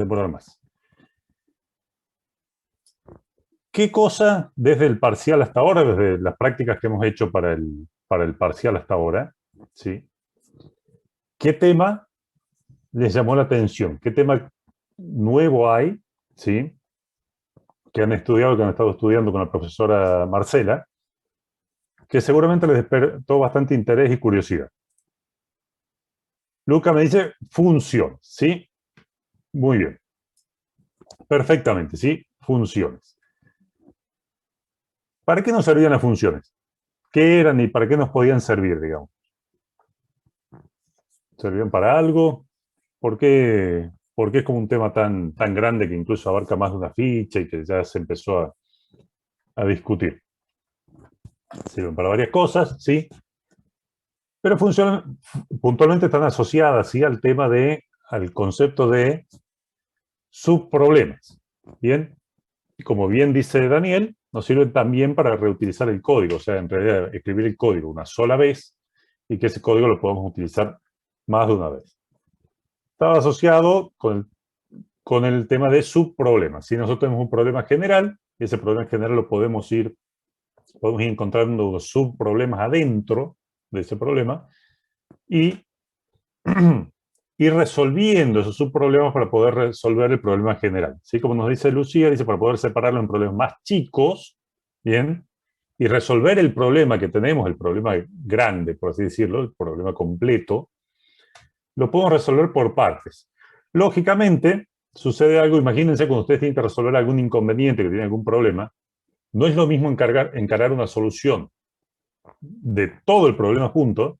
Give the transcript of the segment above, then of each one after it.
demorar más. ¿Qué cosa, desde el parcial hasta ahora, desde las prácticas que hemos hecho para el parcial hasta ahora, ¿sí? ¿Qué tema les llamó la atención? ¿Qué tema nuevo hay, ¿sí? Que han estudiado, que han estado estudiando con la profesora Marcela, que seguramente les despertó bastante interés y curiosidad? Luca me dice funciones, ¿sí? Muy bien. Perfectamente, ¿sí? Funciones. ¿Para qué nos servían las funciones? ¿Qué eran y para qué nos podían servir, digamos? ¿Servían para algo? ¿Por qué es como un tema tan grande que incluso abarca más de una ficha y que ya se empezó a discutir? Sirven para varias cosas, ¿sí? Pero puntualmente están asociadas, ¿sí? Al concepto de subproblemas. ¿Bien? Y como bien dice Daniel, nos sirven también para reutilizar el código, o sea, en realidad escribir el código una sola vez y que ese código lo podamos utilizar más de una vez. Estaba asociado con el tema de subproblemas. Si nosotros tenemos un problema general, ese problema general lo podemos ir encontrando subproblemas adentro de ese problema y ir resolviendo esos subproblemas para poder resolver el problema general. ¿Sí? Como nos dice Lucía, dice para poder separarlo en problemas más chicos, ¿bien? Y resolver el problema que tenemos, el problema grande, por así decirlo, el problema completo, lo podemos resolver por partes. Lógicamente, sucede algo, imagínense cuando ustedes tienen que resolver algún inconveniente, que tienen algún problema, no es lo mismo encarar una solución de todo el problema junto,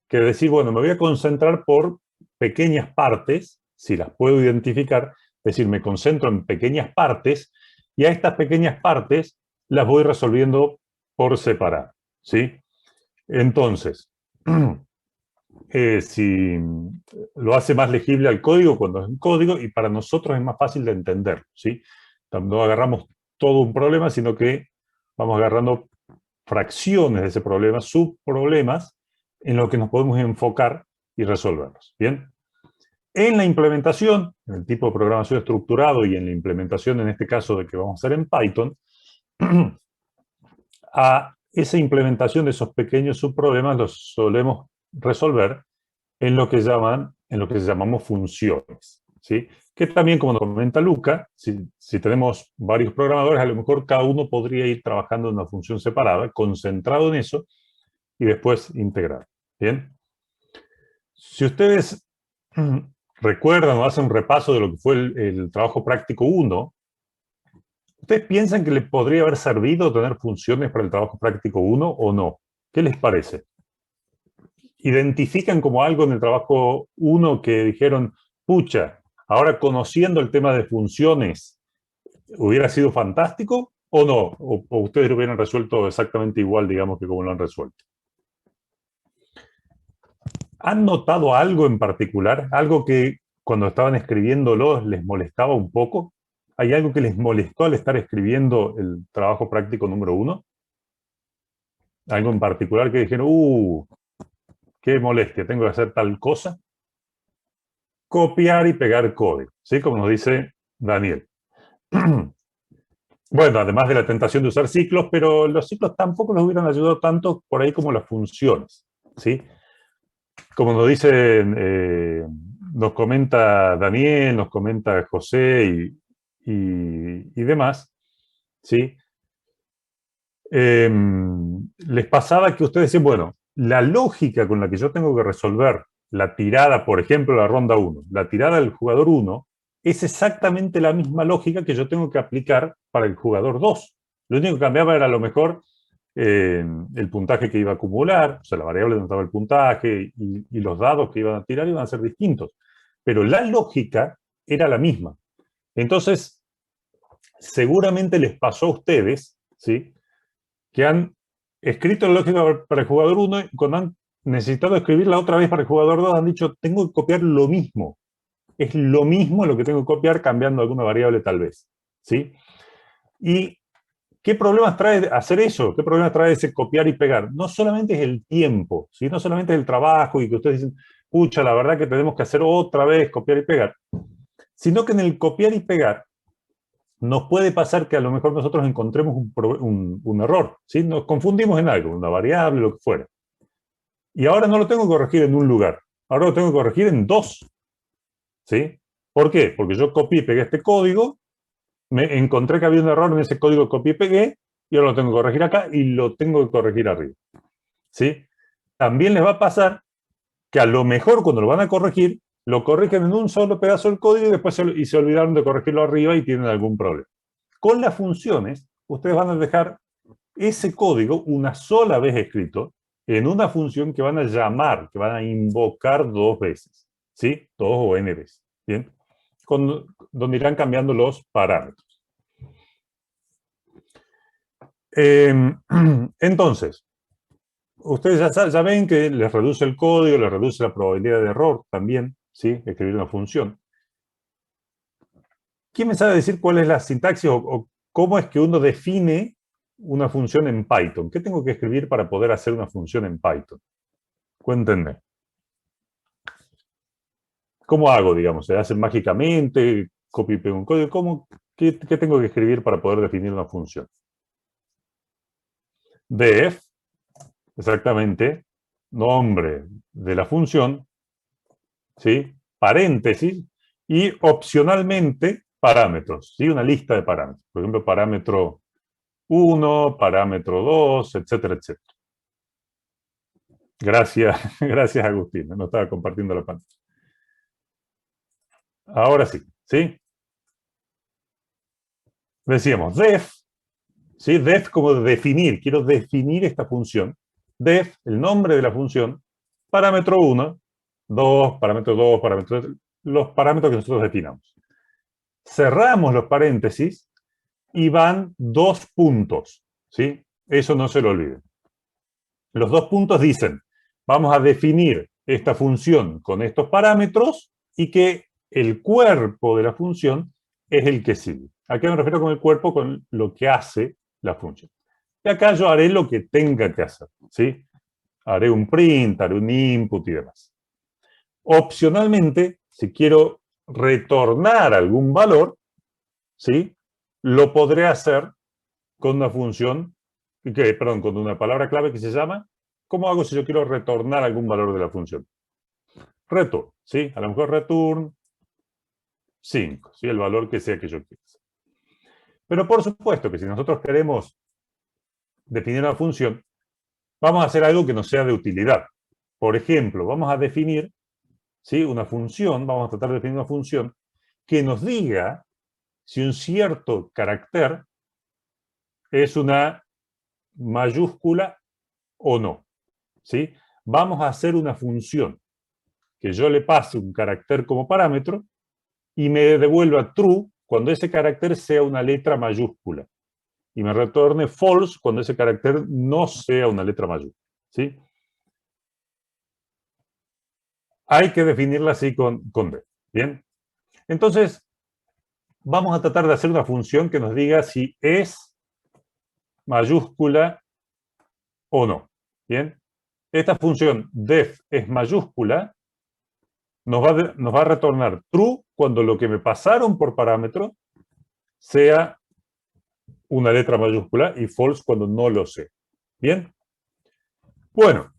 que decir, bueno, me voy a concentrar por pequeñas partes, si las puedo identificar, es decir, me concentro en pequeñas partes y a estas pequeñas partes las voy resolviendo por separado, ¿sí? Entonces, si lo hace más legible al código cuando es un código y para nosotros es más fácil de entender, ¿sí? No agarramos todo un problema, sino que vamos agarrando fracciones de ese problema, subproblemas, en lo que nos podemos enfocar y resolverlos. ¿Bien? En la implementación, en el tipo de programación estructurado y en la implementación, en este caso, de que vamos a hacer en Python, a esa implementación de esos pequeños subproblemas los solemos resolver en lo que llamamos funciones, ¿sí? Que también, como nos comenta Luca, si tenemos varios programadores, a lo mejor cada uno podría ir trabajando en una función separada, concentrado en eso, y después integrar. ¿Bien? Si ustedes recuerdan o hacen un repaso de lo que fue el trabajo práctico 1, ¿ustedes piensan que les podría haber servido tener funciones para el trabajo práctico 1 o no? ¿Qué les parece? ¿Identifican como algo en el trabajo 1 que dijeron, pucha, ahora conociendo el tema de funciones, hubiera sido fantástico o no? ¿O ustedes lo hubieran resuelto exactamente igual, digamos, que como lo han resuelto? ¿Han notado algo en particular? ¿Algo que cuando estaban escribiéndolo les molestaba un poco? ¿Hay algo que les molestó al estar escribiendo el trabajo práctico número 1? ¿Algo en particular que dijeron, qué molestia, tengo que hacer tal cosa? Copiar y pegar código, ¿sí? Como nos dice Daniel. Bueno, además de la tentación de usar ciclos, pero los ciclos tampoco nos hubieran ayudado tanto por ahí como las funciones, ¿sí? Como nos dicen, nos comenta Daniel, nos comenta José y demás, ¿sí? Les pasaba que ustedes decían, bueno, la lógica con la que yo tengo que resolver la tirada, por ejemplo, la ronda 1, la tirada del jugador 1, es exactamente la misma lógica que yo tengo que aplicar para el jugador 2. Lo único que cambiaba era a lo mejor el puntaje que iba a acumular, o sea, la variable donde estaba el puntaje y los dados que iban a tirar iban a ser distintos. Pero la lógica era la misma. Entonces, seguramente les pasó a ustedes, ¿sí? Que han escrito la lógica para el jugador 1 y cuando han necesitado escribirla otra vez para el jugador 2 han dicho, tengo que copiar lo mismo. Es lo mismo lo que tengo que copiar cambiando alguna variable tal vez, ¿sí? Y ¿qué problemas trae hacer eso? ¿Qué problemas trae ese copiar y pegar? No solamente es el tiempo, ¿sí? No solamente es el trabajo y que ustedes dicen, pucha, la verdad que tenemos que hacer otra vez copiar y pegar. sino que en el copiar y pegar nos puede pasar que a lo mejor nosotros encontremos un error, ¿sí? Nos confundimos en algo, una variable, lo que fuera. Y ahora no lo tengo que corregir en un lugar, ahora lo tengo que corregir en dos, ¿sí? ¿Por qué? Porque yo copié y pegué este código, me encontré que había un error en ese código que copié y pegué, y ahora lo tengo que corregir acá y lo tengo que corregir arriba, ¿sí? También les va a pasar que a lo mejor cuando lo van a corregir, lo corrigen en un solo pedazo del código y después se olvidaron de corregirlo arriba y tienen algún problema. Con las funciones, ustedes van a dejar ese código una sola vez escrito en una función que van a llamar, que van a invocar dos veces, ¿sí? Dos o n veces, ¿bien? Donde irán cambiando los parámetros. Entonces, ustedes ya ven que les reduce el código, les reduce la probabilidad de error también, ¿sí? Escribir una función. ¿Quién me sabe decir cuál es la sintaxis o cómo es que uno define una función en Python? ¿Qué tengo que escribir para poder hacer una función en Python? Cuéntenme. ¿Cómo hago, digamos? ¿Se hace mágicamente? ¿Copio y pego un código? ¿Qué tengo que escribir para poder definir una función? Def, exactamente, nombre de la función, ¿sí? Paréntesis, y opcionalmente parámetros, ¿sí? Una lista de parámetros. Por ejemplo, parámetro 1, parámetro 2, etcétera, etcétera. Gracias, gracias Agustín, no estaba compartiendo la pantalla. Ahora sí, ¿sí? Decíamos def, ¿sí? Def como definir, quiero definir esta función. Def, el nombre de la función, parámetro 1, 2, parámetro 2, parámetro 3, los parámetros que nosotros definamos. Cerramos los paréntesis y van dos puntos, ¿sí? Eso no se lo olviden. Los dos puntos dicen, vamos a definir esta función con estos parámetros y que el cuerpo de la función es el que sigue. ¿A qué me refiero con el cuerpo? Con lo que hace la función. Y acá yo haré lo que tenga que hacer, ¿sí? Haré un print, haré un input y demás. Opcionalmente, si quiero retornar algún valor, ¿sí? Lo podré hacer con una función, perdón, con una palabra clave que se llama, ¿cómo hago si yo quiero retornar algún valor de la función? Return, ¿sí? A lo mejor return 5, ¿sí? El valor que sea que yo quiera. Pero por supuesto que si nosotros queremos definir una función, vamos a hacer algo que no sea de utilidad. Por ejemplo, vamos a definir, ¿sí? Una función, vamos a tratar de definir una función que nos diga si un cierto carácter es una mayúscula o no, ¿sí? Vamos a hacer una función que yo le pase un carácter como parámetro y me devuelva true cuando ese carácter sea una letra mayúscula y me retorne false cuando ese carácter no sea una letra mayúscula, ¿sí? Hay que definirla así con D, ¿bien? Entonces, vamos a tratar de hacer una función que nos diga si es mayúscula o no, ¿bien? Esta función def es mayúscula, nos va a retornar true cuando lo que me pasaron por parámetro sea una letra mayúscula y false cuando no lo sé. ¿Bien? Bueno,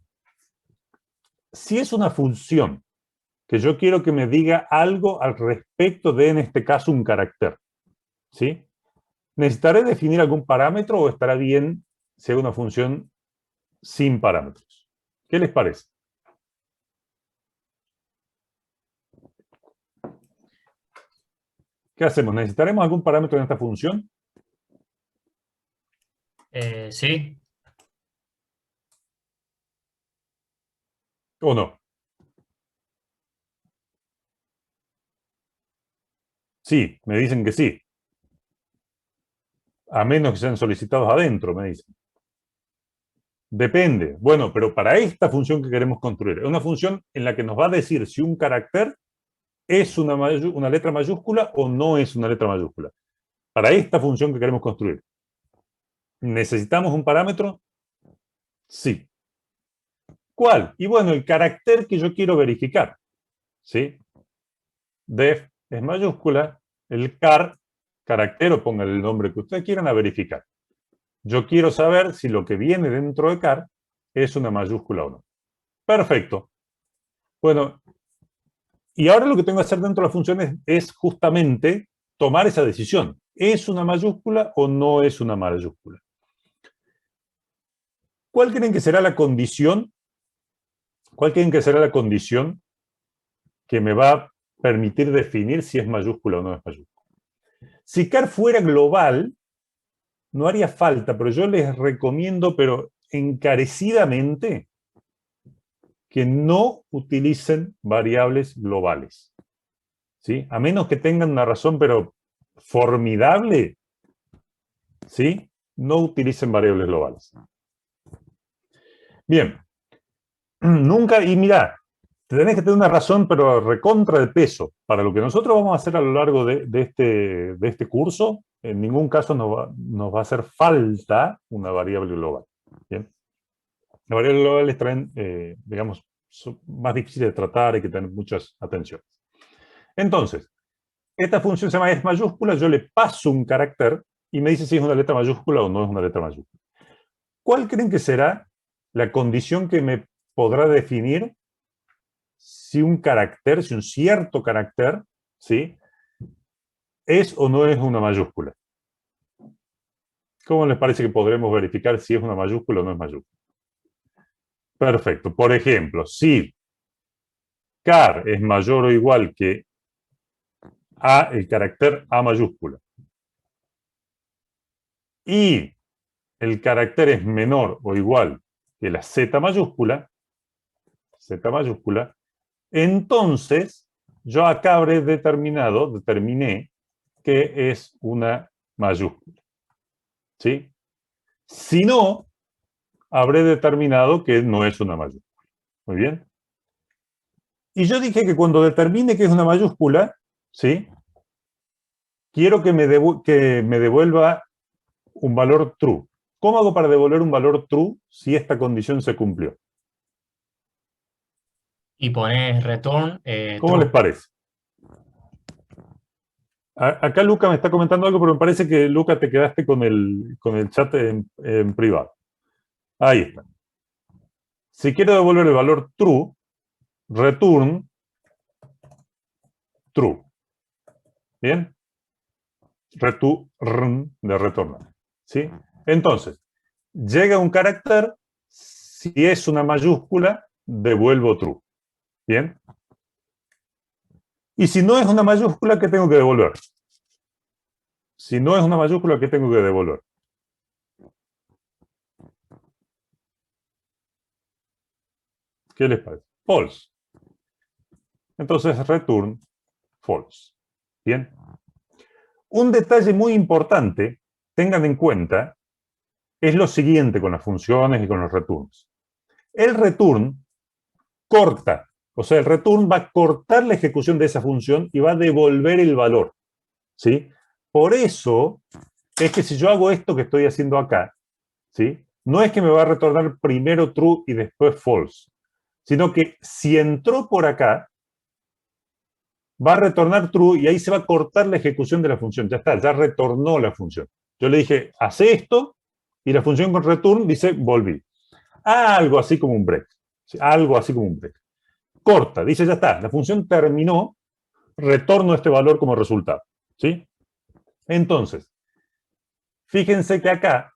si es una función que yo quiero que me diga algo al respecto de, en este caso, un carácter, ¿sí? ¿Necesitaré definir algún parámetro o estará bien si es una función sin parámetros? ¿Qué les parece? ¿Qué hacemos? ¿Necesitaremos algún parámetro en esta función Sí, o no? Sí, me dicen que sí. A menos que sean solicitados adentro, me dicen. Depende. Bueno, pero para esta función que queremos construir, es una función en la que nos va a decir si un carácter es una letra mayúscula o no es una letra mayúscula. Para esta función que queremos construir, ¿necesitamos un parámetro? Sí. ¿Cuál? Y bueno, el carácter que yo quiero verificar. ¿Sí? Def es mayúscula, el car, carácter, o pongan el nombre que ustedes quieran, a verificar. Yo quiero saber si lo que viene dentro de car es una mayúscula o no. Perfecto. Bueno, y ahora lo que tengo que hacer dentro de las funciones es justamente tomar esa decisión. ¿Es una mayúscula o no es una mayúscula? ¿Cuál creen que será la condición? ¿Cuál creen que será la condición que me va a permitir definir si es mayúscula o no es mayúscula? Si car fuera global, no haría falta, pero yo les recomiendo, pero encarecidamente, que no utilicen variables globales. ¿Sí? A menos que tengan una razón, pero formidable, ¿sí? No utilicen variables globales. Bien. Nunca, y mira, tenés que tener una razón, pero recontra de peso. Para lo que nosotros vamos a hacer a lo largo de este curso, en ningún caso nos va a hacer falta una variable global. ¿Bien? Las variables globales traen, digamos, son más difíciles de tratar, hay que tener muchas atenciones. Entonces, esta función se llama es mayúscula, yo le paso un carácter y me dice si es una letra mayúscula o no es una letra mayúscula. ¿Cuál creen que será la condición que me podrá definir si un carácter, si un cierto carácter, ¿sí?, es o no es una mayúscula? ¿Cómo les parece que podremos verificar si es una mayúscula o no es mayúscula? Perfecto. Por ejemplo, si car es mayor o igual que a, el carácter A mayúscula, y el carácter es menor o igual que la Z mayúscula, entonces yo acá determiné que es una mayúscula. ¿Sí? Si no, habré determinado que no es una mayúscula. Muy bien. Y yo dije que cuando determine que es una mayúscula, ¿sí?, quiero que me devuelva un valor true. ¿Cómo hago para devolver un valor true si esta condición se cumplió? Y pones return ¿Cómo les true. parece? Acá Luca me está comentando algo, pero me parece que, Luca, te quedaste con el chat en privado. Ahí está. Si quiero devolver el valor true, return true. ¿Bien? Return de retornar. ¿Sí? Entonces, llega un carácter, si es una mayúscula, devuelvo true. ¿Bien? Y si no es una mayúscula, ¿qué tengo que devolver? Si no es una mayúscula, ¿qué tengo que devolver? ¿Qué les parece? False. Entonces, return false. Bien. Un detalle muy importante, tengan en cuenta, es lo siguiente con las funciones y con los returns. El return corta, o sea, el return va a cortar la ejecución de esa función y va a devolver el valor. ¿Sí? Por eso es que si yo hago esto que estoy haciendo acá, ¿sí?, no es que me va a retornar primero true y después false, sino que si entró por acá, va a retornar true y ahí se va a cortar la ejecución de la función. Ya está, ya retornó la función. Yo le dije, hace esto, y la función con return dice, volví. Algo así como un break. Algo así como un break. Corta, dice, ya está, la función terminó, retorno este valor como resultado. ¿Sí? Entonces, fíjense que acá,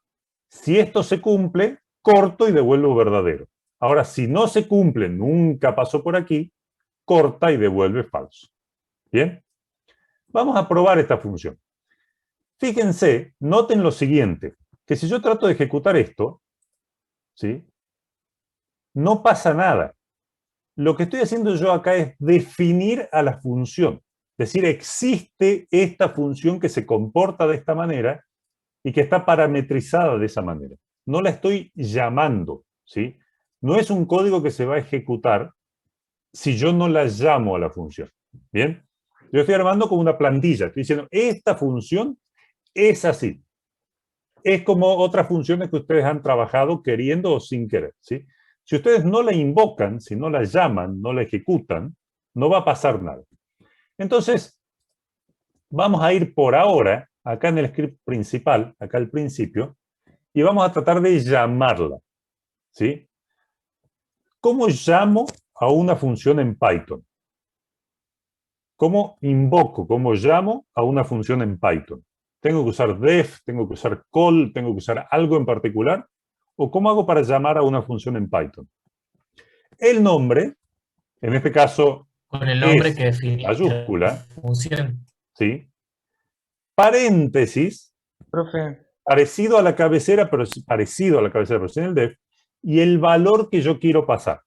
si esto se cumple, corto y devuelvo verdadero. Ahora, si no se cumple, nunca pasó por aquí, corta y devuelve falso. ¿Bien? Vamos a probar esta función. Fíjense, noten lo siguiente, que si yo trato de ejecutar esto, ¿sí?, no pasa nada. Lo que estoy haciendo yo acá es definir a la función. Es decir, existe esta función que se comporta de esta manera y que está parametrizada de esa manera. No la estoy llamando, ¿sí? No es un código que se va a ejecutar si yo no la llamo a la función. ¿Bien? Yo estoy armando como una plantilla. Estoy diciendo, esta función es así. Es como otras funciones que ustedes han trabajado queriendo o sin querer, ¿sí? Si ustedes no la invocan, si no la llaman, no la ejecutan, no va a pasar nada. Entonces, vamos a ir por ahora, acá en el script principal, acá al principio, y vamos a tratar de llamarla, ¿sí? ¿Cómo llamo a una función en Python? ¿Cómo invoco, cómo llamo a una función en Python? ¿Tengo que usar def, tengo que usar call, tengo que usar algo en particular? ¿O cómo hago para llamar a una función en Python? El nombre, en este caso, Con el nombre es que definiste la mayúscula, función. ¿sí? Paréntesis, Profe, parecido a la cabecera, pero parecido a la cabecera, pero sin el def, y el valor que yo quiero pasar.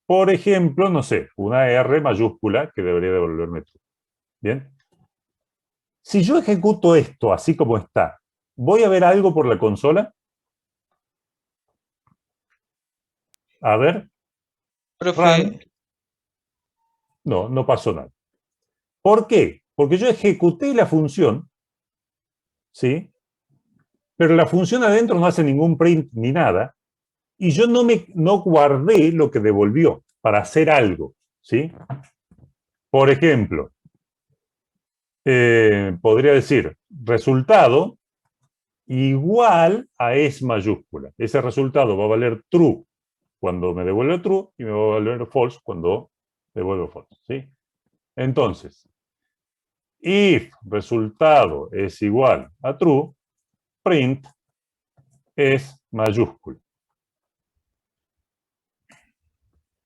Por ejemplo, no sé, una R mayúscula que debería devolverme true. ¿Bien? Si yo ejecuto esto así como está, ¿voy a ver algo por la consola? A ver, profe, run. No, no pasó nada. ¿Por qué? Porque yo ejecuté la función, ¿sí? Pero la función adentro no hace ningún print ni nada, y yo no guardé lo que devolvió para hacer algo, ¿sí? Por ejemplo, podría decir resultado igual a es mayúscula. Ese resultado va a valer true cuando me devuelve true y me va a valer false cuando devuelve false, ¿sí? Entonces, if resultado es igual a true, print es mayúscula.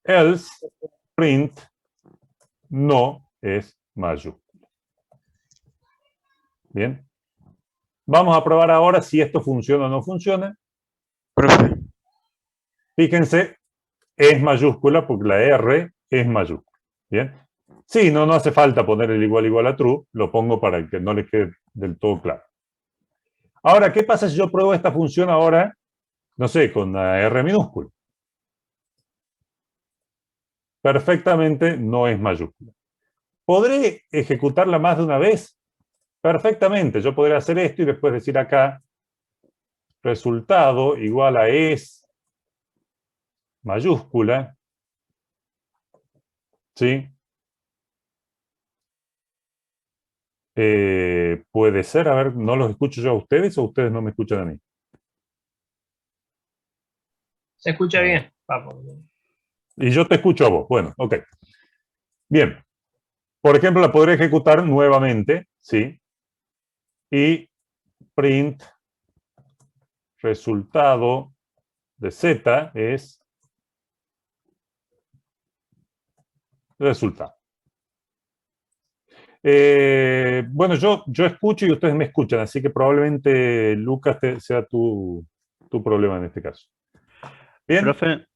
Else, print no es mayúscula. Bien. Vamos a probar ahora si esto funciona o no funciona. profe. Fíjense, es mayúscula porque la R es mayúscula. Bien. Sí, no hace falta poner el igual a true, lo pongo para que no les quede del todo claro. Ahora, ¿qué pasa si yo pruebo esta función ahora, no sé, con la R minúscula? Perfectamente no es mayúscula. ¿Podré ejecutarla más de una vez? Perfectamente. Yo podría hacer esto y después decir acá resultado igual a es mayúscula. ¿Sí? Puede ser, a ver, ¿no los escucho yo a ustedes o ustedes no me escuchan a mí? Se escucha A ver. bien, Papo. Y yo te escucho a vos. Bueno, ok. Bien. Por ejemplo, la podré ejecutar nuevamente, ¿sí? Y print resultado de Z es resultado. Bueno, yo escucho y ustedes me escuchan, así que probablemente Lucas sea tu problema en este caso. Bien. Profe,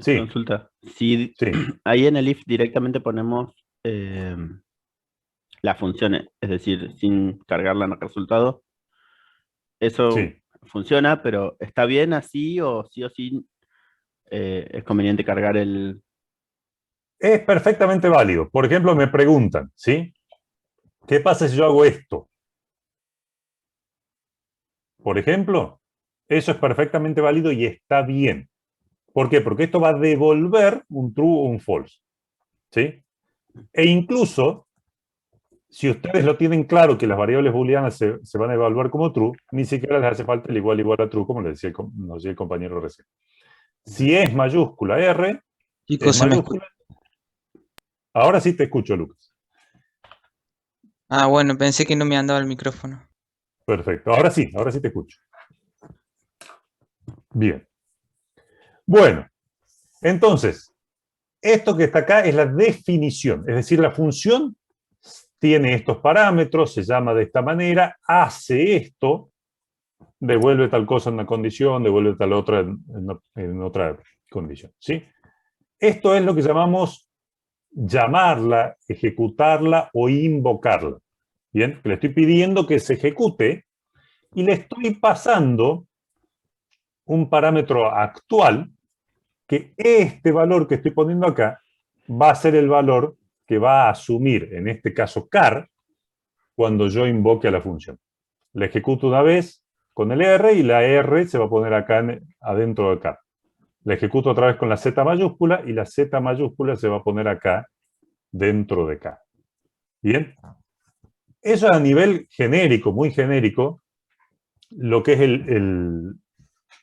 Sí, consulta. Si sí, ahí en el if directamente ponemos las funciones, es decir, sin cargarla en el resultado, eso sí. funciona, pero ¿está bien así o sí es conveniente cargar el... Es perfectamente válido. Por ejemplo, me preguntan, ¿sí? ¿Qué pasa si yo hago esto? Por ejemplo, eso es perfectamente válido y está bien. ¿Por qué? Porque esto va a devolver un true o un false. ¿Sí? E incluso, si ustedes lo tienen claro que las variables booleanas se van a evaluar como true, ni siquiera les hace falta el igual a true, como nos decía el compañero recién. Si es mayúscula R, Chicos, es se me escucha. mayúscula. Ahora sí te escucho, Lucas. Ah, bueno, pensé que no me andaba el micrófono. Perfecto. Ahora sí te escucho. Bien. Bueno, entonces, esto que está acá es la definición, es decir, la función tiene estos parámetros, se llama de esta manera, hace esto, devuelve tal cosa en una condición, devuelve tal otra en otra condición. ¿Sí? Esto es lo que llamamos llamarla, ejecutarla o invocarla. Bien, le estoy pidiendo que se ejecute y le estoy pasando un parámetro actual que este valor que estoy poniendo acá va a ser el valor que va a asumir, en este caso car, cuando yo invoque a la función. La ejecuto una vez con el R y la R se va a poner acá adentro de car. La ejecuto otra vez con la Z mayúscula y la Z mayúscula se va a poner acá dentro de car. ¿Bien? Eso a nivel genérico, muy genérico, lo que es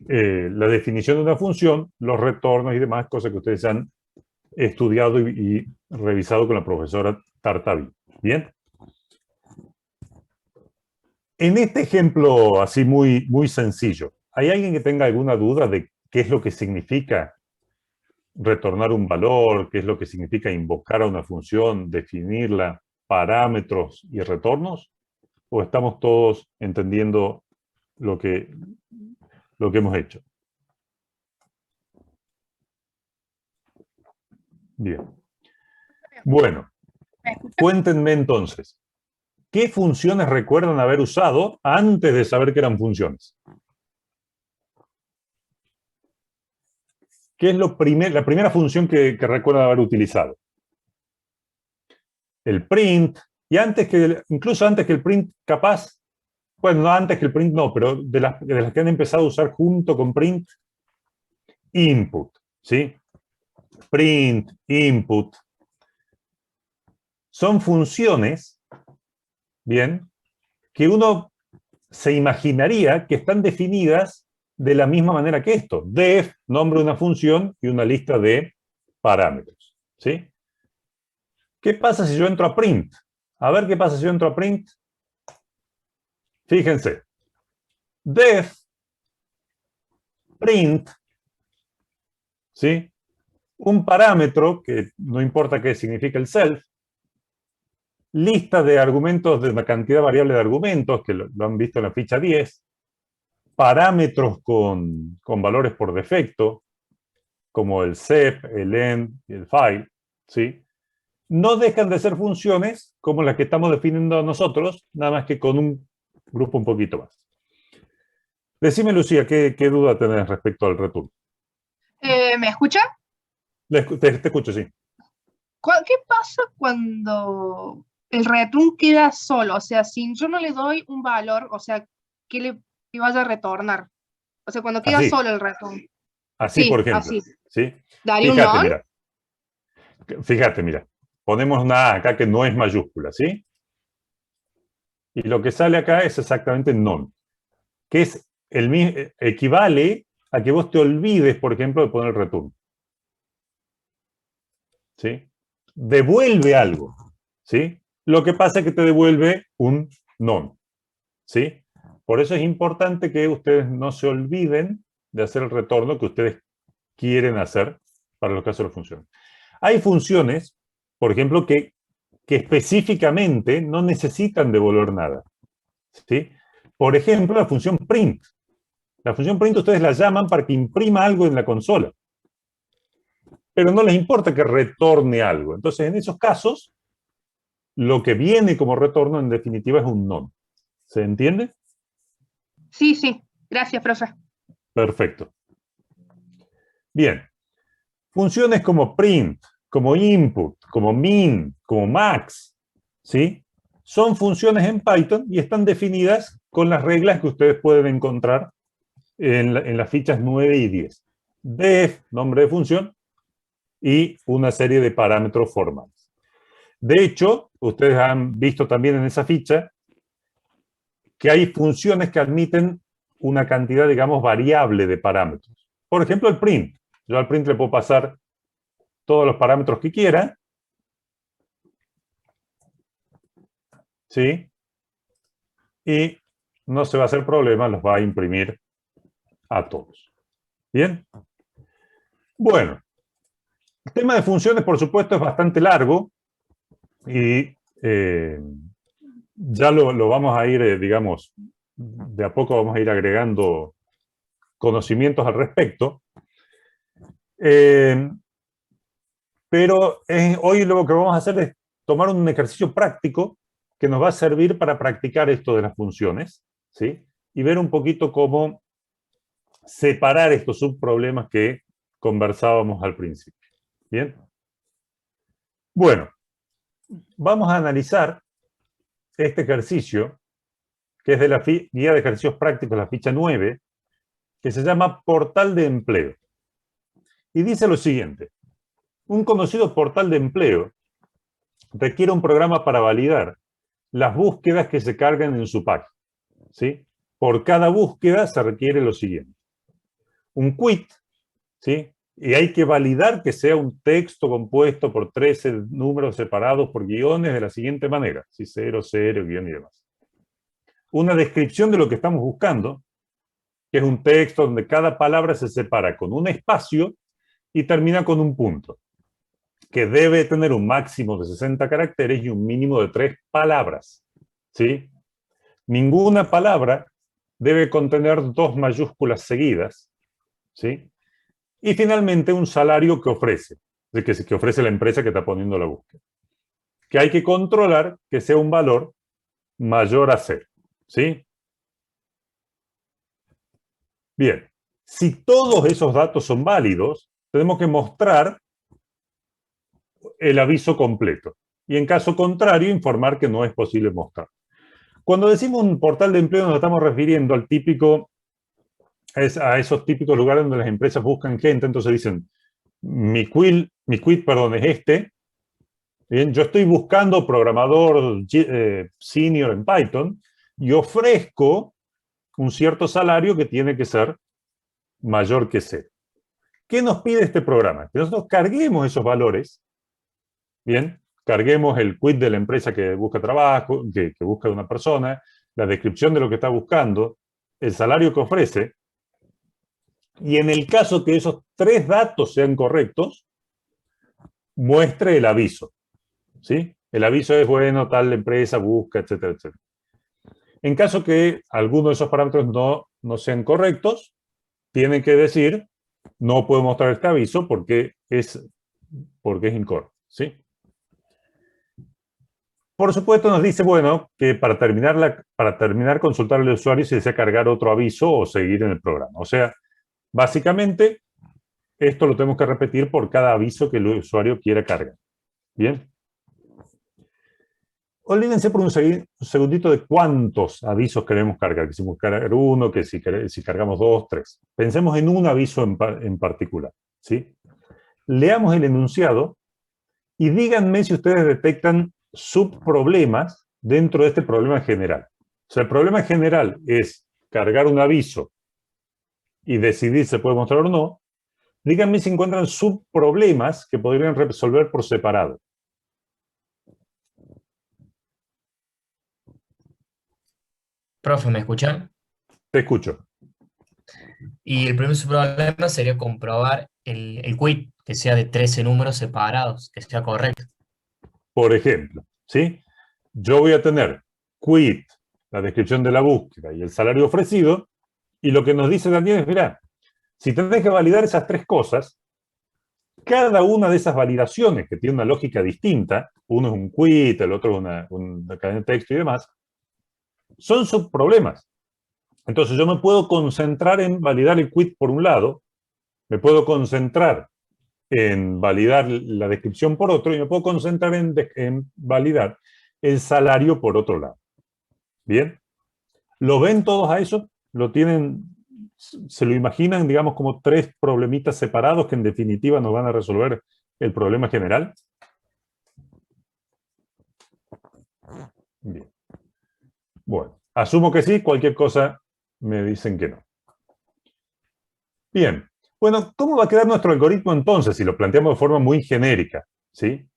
la definición de una función, los retornos y demás cosas que ustedes han estudiado y revisado con la profesora Tartaví. ¿Bien? En este ejemplo así muy, muy sencillo, ¿hay alguien que tenga alguna duda de qué es lo que significa retornar un valor, qué es lo que significa invocar a una función, definirla, parámetros y retornos? ¿O estamos todos entendiendo lo que hemos hecho? Bien. Bueno, cuéntenme entonces, ¿qué funciones recuerdan haber usado antes de saber que eran funciones? ¿Qué es la primera función que recuerdan haber utilizado? El print, y incluso antes que el print capaz, bueno, no antes que el print no, pero de las que han empezado a usar junto con print, input, ¿sí? Print, input, son funciones, bien, que uno se imaginaría que están definidas de la misma manera que esto. Def, nombre de una función y una lista de parámetros, ¿sí? ¿Qué pasa si yo entro a print? A ver qué pasa si yo entro a print. Fíjense. Def, print, ¿sí? Un parámetro, que no importa qué significa el self, lista de argumentos, de una cantidad variable de argumentos, que lo han visto en la ficha 10, parámetros con valores por defecto, como el sep, el end y el file, ¿sí? No dejan de ser funciones como las que estamos definiendo nosotros, nada más que con un grupo un poquito más. Decime, Lucía, ¿qué duda tenés respecto al return? ¿Me escucha? Te escucho, sí. ¿Qué pasa cuando el return queda solo? O sea, si yo no le doy un valor, o sea, que vaya a retornar. O sea, cuando queda Así. solo el return. Así, Sí, por ejemplo. así. ¿Sí? ¿Daría un Fíjate, non? mira. Fíjate, mira. Ponemos una A acá que no es mayúscula, ¿sí? Y lo que sale acá es exactamente non, que es equivale a que vos te olvides, por ejemplo, de poner return. ¿Sí? Devuelve algo, ¿sí? Lo que pasa es que te devuelve un non, ¿sí? Por eso es importante que ustedes no se olviden de hacer el retorno que ustedes quieren hacer para los casos de las funciones. Hay funciones, por ejemplo, que específicamente no necesitan devolver nada, ¿sí? Por ejemplo, la función print. La función print ustedes la llaman para que imprima algo en la consola, pero no les importa que retorne algo. Entonces, en esos casos, lo que viene como retorno en definitiva es un non. ¿Se entiende? Sí, sí. Gracias, profe. Perfecto. Bien. Funciones como print, como input, como min, como max, ¿sí? Son funciones en Python y están definidas con las reglas que ustedes pueden encontrar en las fichas 9 y 10. Def, nombre de función, y una serie de parámetros formales. De hecho, ustedes han visto también en esa ficha que hay funciones que admiten una cantidad, digamos, variable de parámetros. Por ejemplo, el print. Yo al print le puedo pasar todos los parámetros que quiera, ¿sí? Y no se va a hacer problema, los va a imprimir a todos. ¿Bien? Bueno, el tema de funciones, por supuesto, es bastante largo y ya lo vamos a ir, digamos, de a poco vamos a ir agregando conocimientos al respecto. Pero hoy lo que vamos a hacer es tomar un ejercicio práctico que nos va a servir para practicar esto de las funciones, ¿sí? Y ver un poquito cómo separar estos subproblemas que conversábamos al principio. ¿Bien? Bueno, vamos a analizar este ejercicio, que es de la guía de ejercicios prácticos, la ficha 9, que se llama Portal de Empleo. Y dice lo siguiente: un conocido portal de empleo requiere un programa para validar las búsquedas que se cargan en su página, ¿sí? Por cada búsqueda se requiere lo siguiente. Un quit, ¿sí? Y hay que validar que sea un texto compuesto por 13 números separados por guiones de la siguiente manera, ¿sí? 0, 0, guión y demás. Una descripción de lo que estamos buscando, que es un texto donde cada palabra se separa con un espacio y termina con un punto, que debe tener un máximo de 60 caracteres y un mínimo de 3 palabras, ¿sí? Ninguna palabra debe contener 2 mayúsculas seguidas, ¿sí? Y finalmente un salario que ofrece, que ofrece la empresa que está poniendo la búsqueda. Que hay que controlar que sea un valor mayor a 0, ¿sí? Bien, si todos esos datos son válidos, tenemos que mostrar el aviso completo. Y en caso contrario, informar que no es posible mostrar. Cuando decimos un portal de empleo nos estamos refiriendo al típico, a esos típicos lugares donde las empresas buscan gente, entonces dicen, mi quit, es este. Bien, yo estoy buscando programador senior en Python y ofrezco un cierto salario que tiene que ser mayor que 0. ¿Qué nos pide este programa? Que nosotros carguemos esos valores, bien, carguemos el quit de la empresa que busca trabajo, que busca una persona, la descripción de lo que está buscando, el salario que ofrece, y en el caso que esos 3 datos sean correctos, muestre el aviso, ¿sí? El aviso es, bueno, tal empresa busca, etcétera, etcétera. En caso que alguno de esos parámetros no sean correctos, tienen que decir, no puedo mostrar este aviso porque es incorrecto, ¿sí? Por supuesto nos dice, bueno, que para terminar consultar al usuario si desea cargar otro aviso o seguir en el programa. O sea, básicamente, esto lo tenemos que repetir por cada aviso que el usuario quiera cargar. ¿Bien? Olvídense por un segundito de cuántos avisos queremos cargar. Que si queremos cargar uno, que si cargamos 2, 3. Pensemos en un aviso en particular, ¿sí? Leamos el enunciado y díganme si ustedes detectan subproblemas dentro de este problema general. O sea, el problema general es cargar un aviso y decidir si se puede mostrar o no. Díganme si encuentran subproblemas que podrían resolver por separado. Profe, ¿me escuchan? Te escucho. Y el primer problema sería comprobar el quit, que sea de 13 números separados, que sea correcto. Por ejemplo, ¿sí? Yo voy a tener quit, la descripción de la búsqueda y el salario ofrecido, y lo que nos dice Daniel es, mira, si tenés que validar esas 3 cosas, cada una de esas validaciones que tiene una lógica distinta, uno es un quit, el otro es una cadena de texto y demás, son subproblemas. Entonces yo me puedo concentrar en validar el quit por un lado, me puedo concentrar en validar la descripción por otro y me puedo concentrar en validar el salario por otro lado. ¿Bien? ¿Lo ven todos a eso? ¿Lo tienen, se lo imaginan, digamos, como 3 problemitas separados que en definitiva nos van a resolver el problema general? Bien. Bueno, asumo que sí, cualquier cosa me dicen que no. Bien. Bueno, ¿cómo va a quedar nuestro algoritmo entonces si lo planteamos de forma muy genérica? ¿Sí?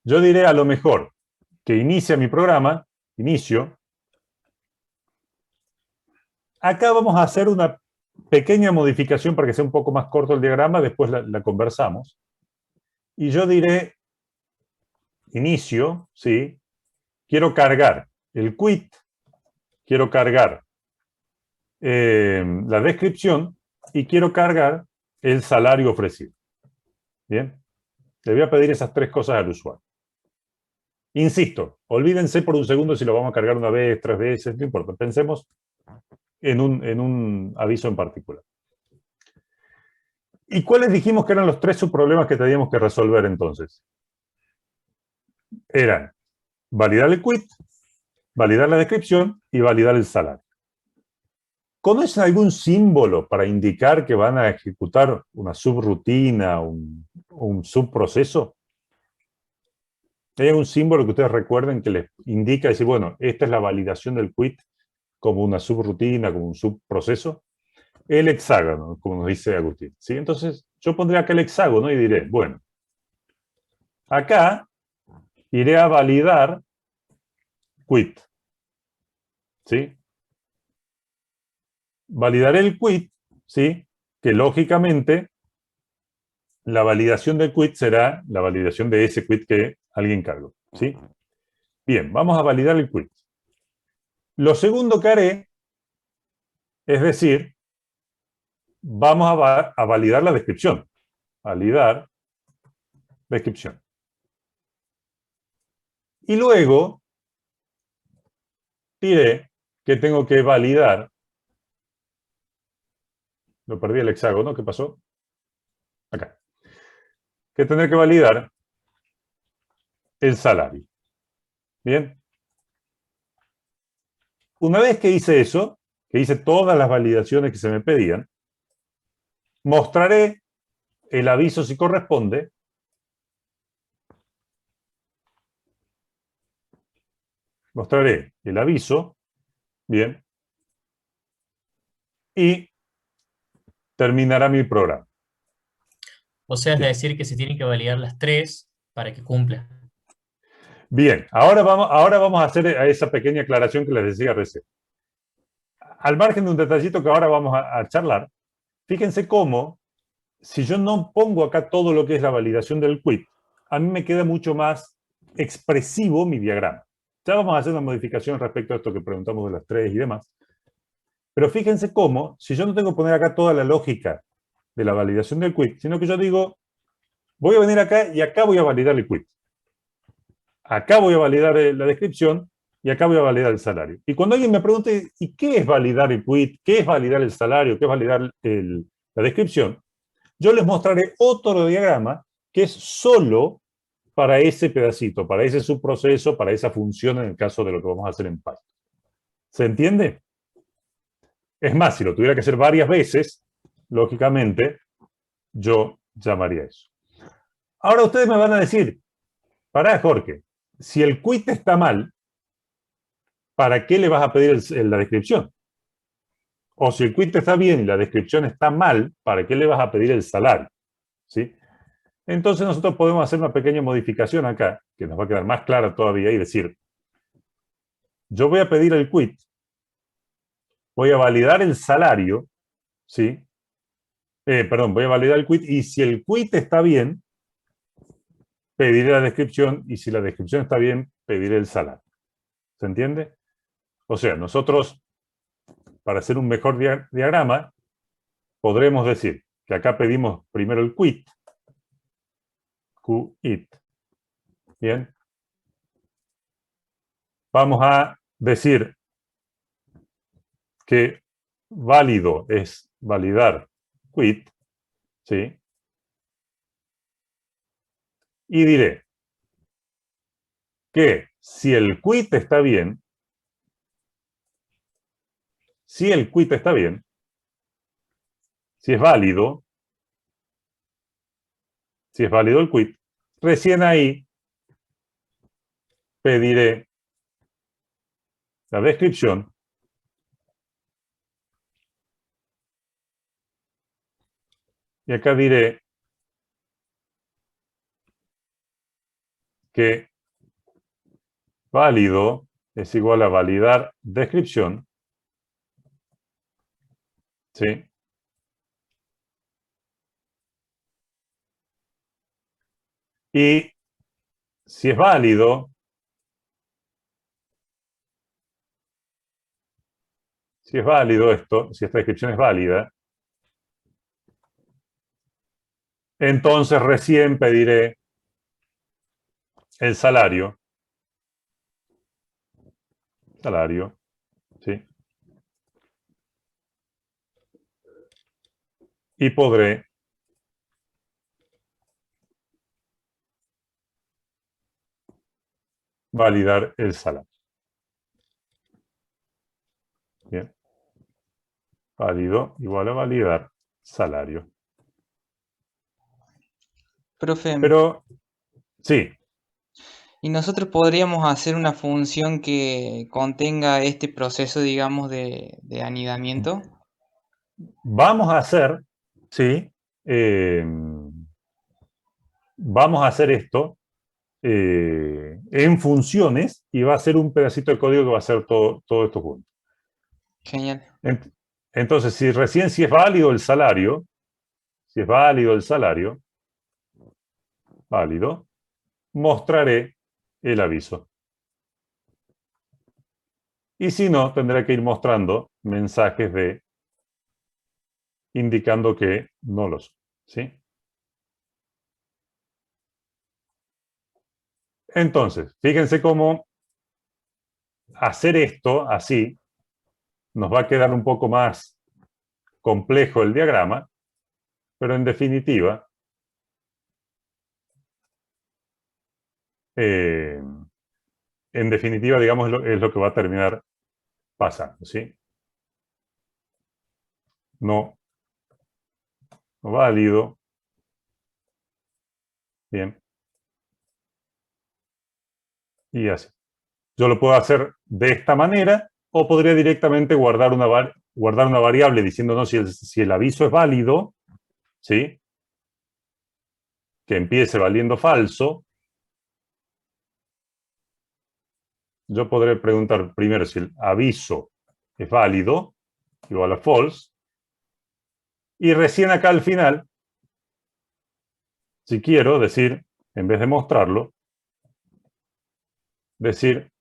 Yo diré a lo mejor que inicia mi programa, inicio. Acá vamos a hacer una pequeña modificación para que sea un poco más corto el diagrama, después la conversamos. Y yo diré, inicio, ¿sí? Quiero cargar el quit, quiero cargar la descripción y quiero cargar el salario ofrecido. ¿Bien? Le voy a pedir esas 3 cosas al usuario. Insisto, olvídense por un segundo si lo vamos a cargar una vez, 3 veces, no importa. Pensemos en un aviso en particular. ¿Y cuáles dijimos que eran los 3 subproblemas que teníamos que resolver entonces? Eran validar el quit, validar la descripción y validar el salario. ¿Conocen algún símbolo para indicar que van a ejecutar una subrutina, un subproceso? ¿Hay algún símbolo que ustedes recuerden que les indica decir, bueno, esta es la validación del quit como una subrutina, como un subproceso? El hexágono, como nos dice Agustín. ¿Sí? Entonces, yo pondré acá el hexágono y diré, bueno, acá iré a validar quit. ¿Sí? Validaré el quit, ¿sí? Que lógicamente la validación del quit será la validación de ese quit que alguien cargó. ¿Sí? Bien, vamos a validar el quit. Lo segundo que haré es decir, vamos a validar la descripción. Validar descripción. Y luego diré que tengo que validar. Lo perdí el hexágono, ¿qué pasó? Acá. Que tendré que validar el salario. Bien. Una vez que hice eso, que hice todas las validaciones que se me pedían, mostraré el aviso si corresponde. Mostraré el aviso. Bien. Y terminará mi programa. O sea, es Bien. decir, que se tienen que validar las 3 para que cumpla. Bien, ahora vamos a hacer esa pequeña aclaración que les decía recién. Al margen de un detallito que ahora vamos a charlar, fíjense cómo, si yo no pongo acá todo lo que es la validación del quit, a mí me queda mucho más expresivo mi diagrama. Ya vamos a hacer una modificación respecto a esto que preguntamos de las 3 y demás. Pero fíjense cómo, si yo no tengo que poner acá toda la lógica de la validación del quit, sino que yo digo, voy a venir acá y acá voy a validar el quit. Acá voy a validar la descripción y acá voy a validar el salario. Y cuando alguien me pregunte, ¿y qué es validar el quit? ¿Qué es validar el salario? ¿Qué es validar la descripción? Yo les mostraré otro diagrama que es solo para ese pedacito, para ese subproceso, para esa función en el caso de lo que vamos a hacer en Python. ¿Se entiende? Es más, si lo tuviera que hacer varias veces, lógicamente, yo llamaría eso. Ahora ustedes me van a decir, pará, Jorge, si el quit está mal, ¿para qué le vas a pedir la descripción? O si el quit está bien y la descripción está mal, ¿para qué le vas a pedir el salario? ¿Sí? Entonces nosotros podemos hacer una pequeña modificación acá, que nos va a quedar más clara todavía, y decir, yo voy a pedir el quit, voy a validar el salario, ¿sí? Perdón, voy a validar el quit, y si el quit está bien, pediré la descripción, y si la descripción está bien, pediré el salario. ¿Se entiende? O sea, nosotros, para hacer un mejor diagrama, podremos decir que acá pedimos primero el quit, QIT. Bien. Vamos a decir que válido es validar quit, ¿sí? Y diré que si el quit está bien, si el quit está bien, si es válido el quit, recién ahí pediré la descripción y acá diré que válido es igual a validar descripción, ¿sí? Y si es válido, esto, si esta descripción es válida, entonces recién pediré el salario, ¿sí? Y podré validar el salario. Bien. Válido igual a validar salario. Profe, Pero, sí, Y nosotros podríamos hacer una función que contenga este proceso, digamos, de anidamiento. Vamos a hacer, ¿sí? Vamos a hacer esto en funciones y va a ser un pedacito de código que va a hacer todo esto junto. Genial. Entonces, si es válido el salario, válido, mostraré el aviso. Y si no, tendré que ir mostrando mensajes indicando que no lo son, ¿sí? Entonces, fíjense cómo hacer esto así nos va a quedar un poco más complejo el diagrama, pero en definitiva, digamos, es lo que va a terminar pasando, ¿sí? No válido. Bien. Y así. Yo lo puedo hacer de esta manera o podría directamente guardar una variable diciéndonos si el aviso es válido, ¿sí? Que empiece valiendo falso. Yo podré preguntar primero si el aviso es válido, igual a false. Y recién acá al final, si quiero decir, en vez de mostrarlo, decir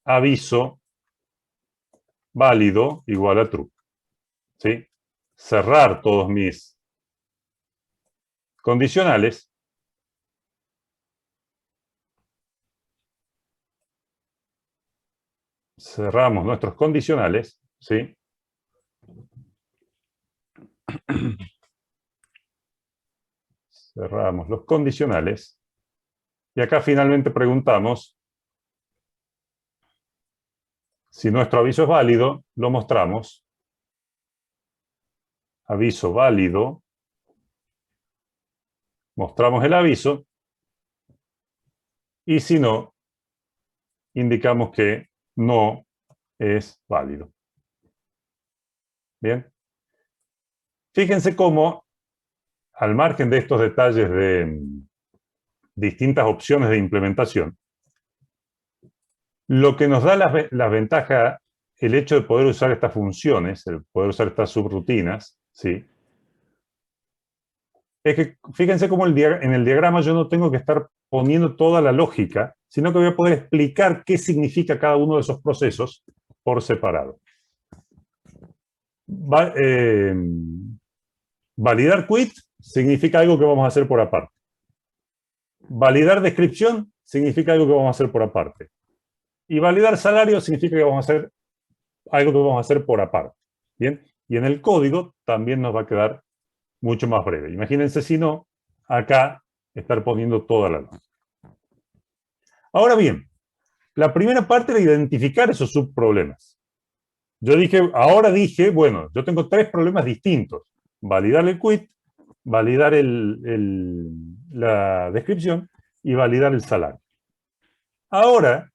aviso válido igual a true. ¿Sí? Cerrar todos mis condicionales. Cerramos nuestros condicionales, ¿sí? Cerramos los condicionales. Y acá finalmente preguntamos si nuestro aviso es válido, lo mostramos. Aviso válido. Mostramos el aviso. Y si no, indicamos que no es válido. Bien. Fíjense cómo, al margen de estos detalles de distintas opciones de implementación, lo que nos da la ventaja, el hecho de poder usar estas funciones, el poder usar estas subrutinas, ¿sí? Es que fíjense cómo en el diagrama yo no tengo que estar poniendo toda la lógica, sino que voy a poder explicar qué significa cada uno de esos procesos por separado. Validar quit significa algo que vamos a hacer por aparte. Validar descripción significa algo que vamos a hacer por aparte. Y validar salario significa que vamos a hacer algo que vamos a hacer por aparte. ¿Bien? Y en el código también nos va a quedar mucho más breve. Imagínense si no, acá estar poniendo toda la lógica. Ahora bien, la primera parte era identificar esos subproblemas. Ahora dije, bueno, yo tengo 3 problemas distintos. Validar el quit, validar la descripción y validar el salario. Ahora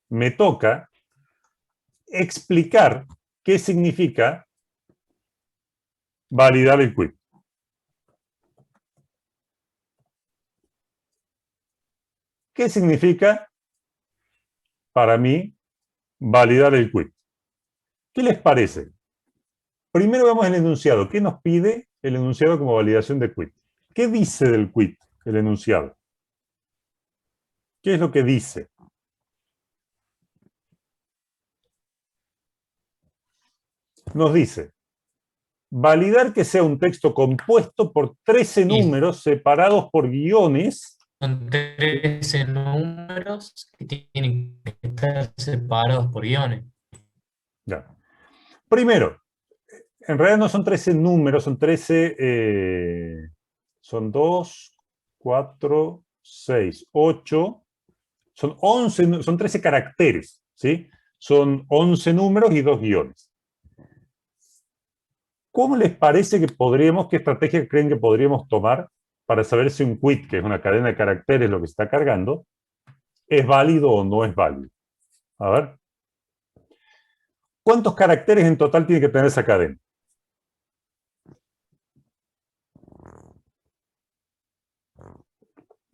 me toca explicar qué significa validar el quit. ¿Qué significa para mí validar el quit? ¿Qué les parece? Primero veamos el enunciado. ¿Qué nos pide el enunciado como validación de quit? ¿Qué dice del quit el enunciado? ¿Qué es lo que dice? Nos dice, validar que sea un texto compuesto por 13 números separados por guiones. Son 13 números que tienen que estar separados por guiones. Ya. Primero, en realidad no son 13 números, son 13, son 2, 4, 6, 8, son 11, son 13 caracteres, ¿sí? Son 11 números y 2 guiones. ¿Cómo les parece que qué estrategia creen que podríamos tomar para saber si un quit, que es una cadena de caracteres lo que está cargando, es válido o no es válido. A ver. ¿Cuántos caracteres en total tiene que tener esa cadena?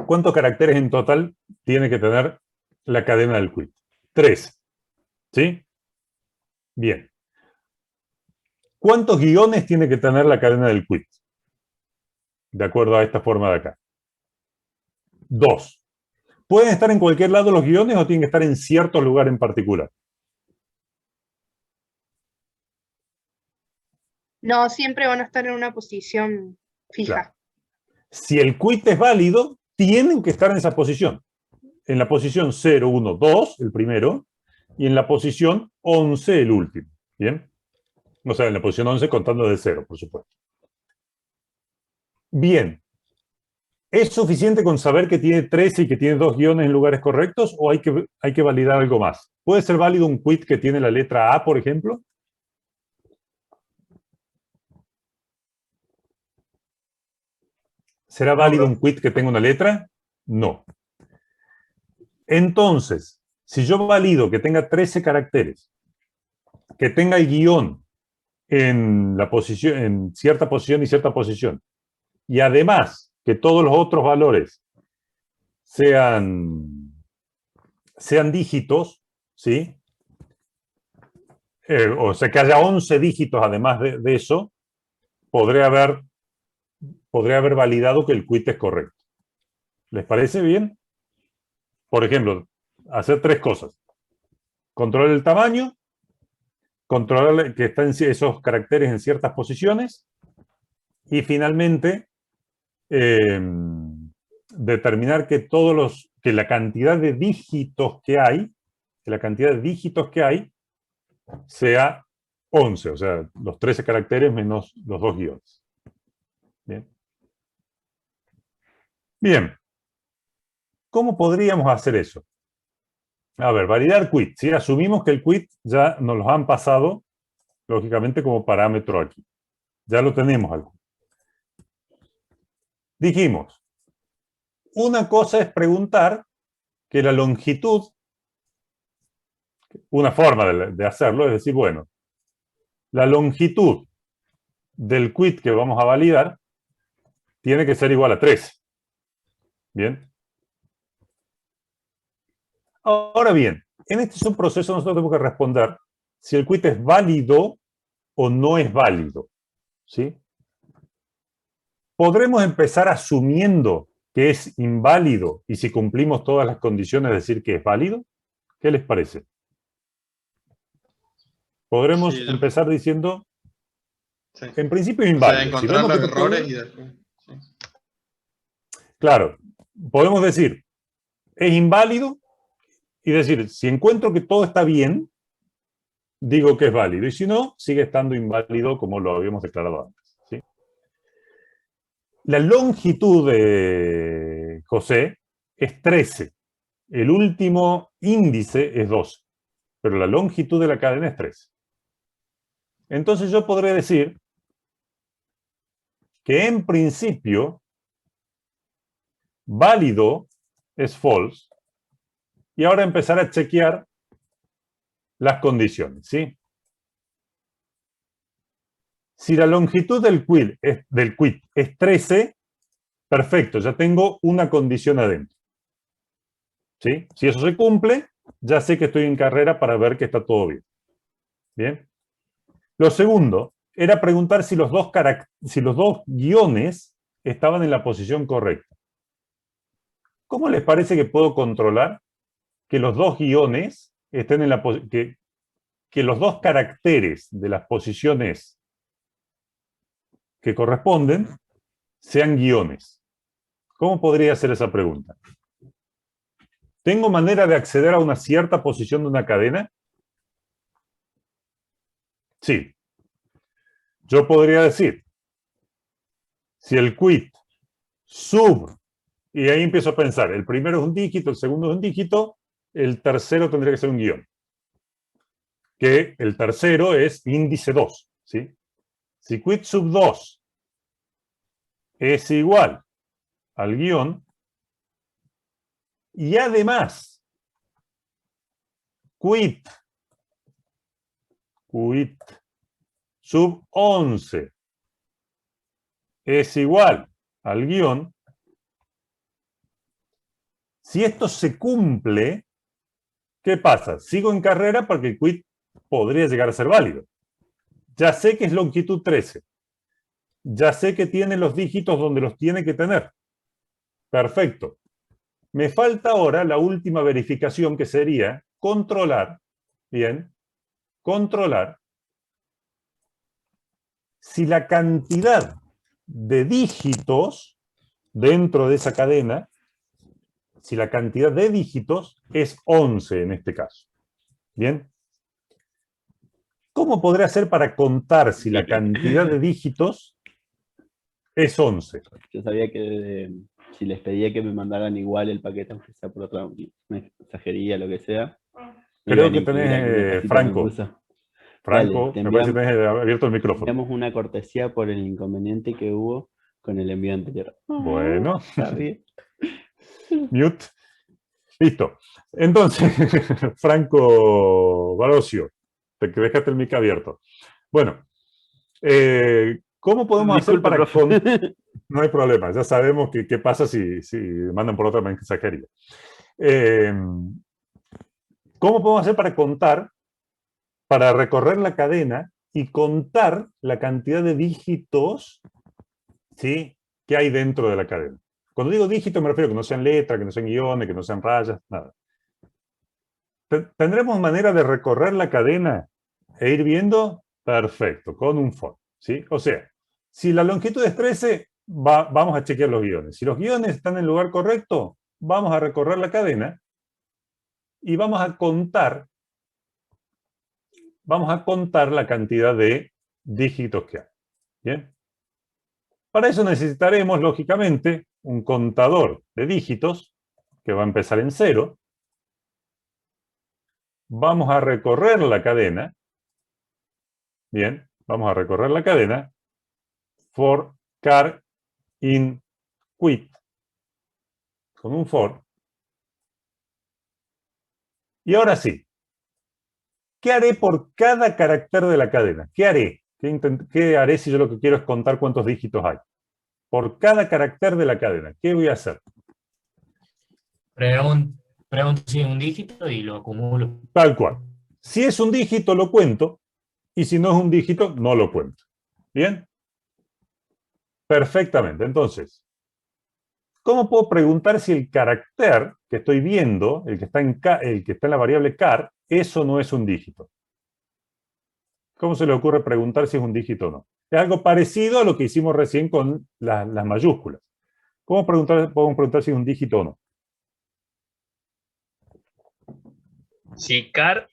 ¿Cuántos caracteres en total tiene que tener la cadena del quit? 3. ¿Sí? Bien. ¿Cuántos guiones tiene que tener la cadena del quit? De acuerdo a esta forma de acá. 2. ¿Pueden estar en cualquier lado los guiones o tienen que estar en cierto lugar en particular? No, siempre van a estar en una posición fija. Claro. Si el quit es válido, tienen que estar en esa posición. En la posición 0, 1, 2, el primero, y en la posición 11, el último. ¿Bien? O sea, en la posición 11 contando de 0, por supuesto. Bien. ¿Es suficiente con saber que tiene 13 y que tiene 2 guiones en lugares correctos o hay que validar algo más? ¿Puede ser válido un quit que tiene la letra A, por ejemplo? ¿Será válido un quit que tenga una letra? No. Entonces, si yo valido que tenga 13 caracteres, que tenga el guión en cierta posición y cierta posición, y además que todos los otros valores sean dígitos, ¿sí? O sea, que haya 11 dígitos además de eso, podría haber validado que el quit es correcto. ¿Les parece bien? Por ejemplo, hacer 3 cosas. Controlar el tamaño, controlar que están esos caracteres en ciertas posiciones y finalmente determinar que la cantidad de dígitos que hay, sea 11, o sea, los 13 caracteres menos los 2 guiones. Bien. Bien. ¿Cómo podríamos hacer eso? A ver, validar quit. ¿Sí? Asumimos que el quit ya nos lo han pasado, lógicamente, como parámetro aquí. Ya lo tenemos algo. Dijimos, una cosa es preguntar que la longitud, una forma de hacerlo es decir, bueno, la longitud del quit que vamos a validar tiene que ser igual a 13. Bien. Ahora bien, en este subproceso nosotros tenemos que responder si el quit es válido o no es válido. ¿Sí? Podremos empezar asumiendo que es inválido y si cumplimos todas las condiciones decir que es válido. ¿Qué les parece? Podremos Sí, empezar diciendo, sí. en principio O sea, inválido. Si encontrar vemos los que todo- errores y después. Sí. Claro, podemos decir, es inválido y decir, si encuentro que todo está bien, digo que es válido. Y si no, sigue estando inválido como lo habíamos declarado antes. ¿Sí? La longitud de José es 13. El último índice es 12. Pero la longitud de la cadena es 13. Entonces yo podré decir que en principio válido es false y ahora empezar a chequear las condiciones, ¿sí? Si la longitud del quit es 13, perfecto, ya tengo una condición adentro. ¿Sí? Si eso se cumple, ya sé que estoy en carrera para ver que está todo bien. Bien. Lo segundo era preguntar si los dos guiones estaban en la posición correcta. ¿Cómo les parece que puedo controlar que los dos guiones estén en la que los dos caracteres de las posiciones que corresponden sean guiones? ¿Cómo podría hacer esa pregunta? ¿Tengo manera de acceder a una cierta posición de una cadena? Sí. Yo podría decir, si el quit sub, y ahí empiezo a pensar, el primero es un dígito, el segundo es un dígito, el tercero tendría que ser un guión. Que el tercero es índice 2. ¿Sí? Si quit sub 2 es igual al guión, y además, quit sub 11 es igual al guión. Si esto se cumple, ¿qué pasa? Sigo en carrera porque el quit podría llegar a ser válido. Ya sé que es longitud 13. Ya sé que tiene los dígitos donde los tiene que tener. Perfecto. Me falta ahora la última verificación, que sería controlar, bien, controlar si la cantidad de dígitos dentro de esa cadena, si la cantidad de dígitos es 11 en este caso. Bien. ¿Cómo podré hacer para contar si la cantidad de dígitos es 11? Yo sabía que si les pedía que me mandaran igual el paquete, aunque sea por otra mensajería, lo que sea, me Creo iban a que incluir aquí una tenés, cosita que me Franco. puso. Franco, Dale, te me parece que tenés abierto el micrófono. enviamos una cortesía por el inconveniente que hubo con el envío anterior. Bueno. Está bien. Mute. Listo. Entonces, Franco Barocio, te dejaste el mic abierto. Bueno, ¿cómo podemos hacer Disculpe, para... profe. No hay problema, ya sabemos qué pasa si mandan por otra mensajería. ¿Cómo podemos hacer para contar, para recorrer la cadena y contar la cantidad de dígitos, ¿sí?, que hay dentro de la cadena? Cuando digo dígitos me refiero a que no sean letras, que no sean guiones, que no sean rayas, nada. ¿Tendremos manera de recorrer la cadena e ir viendo? Perfecto, con un for, ¿sí? O sea, si la longitud es 13, vamos a chequear los guiones. Si los guiones están en el lugar correcto, vamos a recorrer la cadena y vamos a contar la cantidad de dígitos que hay. ¿Bien? Para eso necesitaremos, lógicamente, un contador de dígitos que va a empezar en 0. Vamos a recorrer la cadena. Bien, vamos a recorrer la cadena. For car in quit. Con un for. Y ahora sí. ¿Qué haré por cada carácter de la cadena? ¿Qué haré? ¿Qué haré si yo lo que quiero es contar cuántos dígitos hay? Por cada carácter de la cadena, ¿qué voy a hacer? Pregunto si es un dígito y lo acumulo. Tal cual. Si es un dígito, lo cuento. Y si no es un dígito, no lo cuento. ¿Bien? Perfectamente. Entonces, ¿cómo puedo preguntar si el carácter que estoy viendo, el que está en la variable car, es o no es un dígito? ¿Cómo se le ocurre preguntar si es un dígito o no? Es algo parecido a lo que hicimos recién con las mayúsculas. ¿Cómo podemos preguntar si es un dígito o no? Si car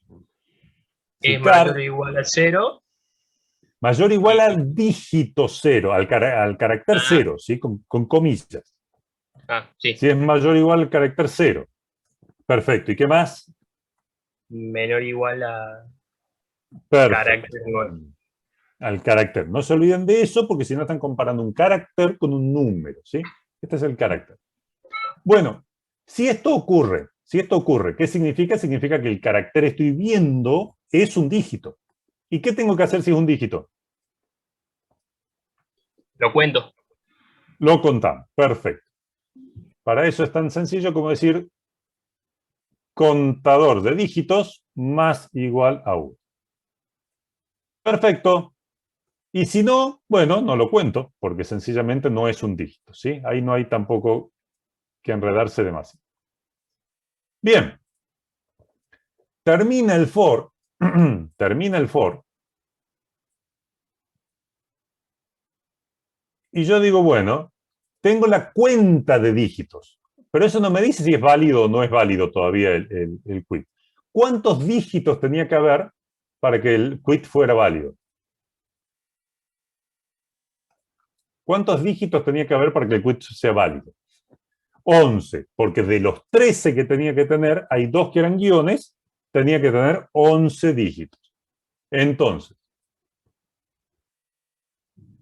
Si es car mayor o igual a 0, mayor o igual al dígito 0, al carácter 0, ¿sí? Con comillas. sí, Si es mayor o igual al carácter 0. Perfecto. ¿Y qué más? menor o igual a Perfecto. carácter 9. Al carácter. No se olviden de eso porque si no están comparando un carácter con un número, ¿sí? Este es el carácter. Bueno, si esto ocurre, ¿qué significa? Significa que el carácter que estoy viendo es un dígito. ¿Y qué tengo que hacer si es un dígito? Lo cuento. Lo contamos. Perfecto. Para eso es tan sencillo como decir contador de dígitos más igual a 1. Perfecto. Y si no, bueno, no lo cuento, porque sencillamente no es un dígito, ¿sí? Ahí no hay tampoco que enredarse demasiado. Bien. Termina el for. Termina el for. Y yo digo, bueno, tengo la cuenta de dígitos. Pero eso no me dice si es válido o no es válido todavía el quit. ¿Cuántos dígitos tenía que haber para que el quit fuera válido? ¿Cuántos dígitos tenía que haber para que el quit sea válido? 11, porque de los 13 que tenía que tener, hay 2 que eran guiones, tenía que tener 11 dígitos. Entonces,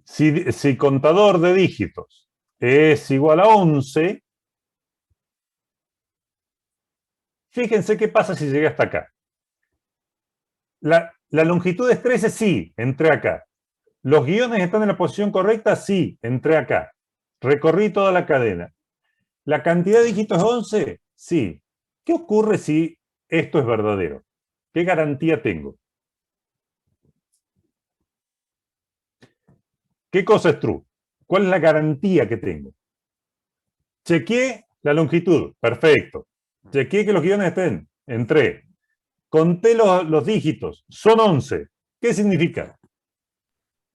si contador de dígitos es igual a 11. Fíjense qué pasa si llegué hasta acá. La longitud es 13, sí, entré acá. ¿Los guiones están en la posición correcta? Sí, entré acá. Recorrí toda la cadena. ¿La cantidad de dígitos es 11? Sí. ¿Qué ocurre si esto es verdadero? ¿Qué garantía tengo? ¿Qué cosa es true? ¿Cuál es la garantía que tengo? Chequeé la longitud. Perfecto. Chequeé que los guiones estén. Entré. Conté los dígitos. Son 11. ¿Qué significa?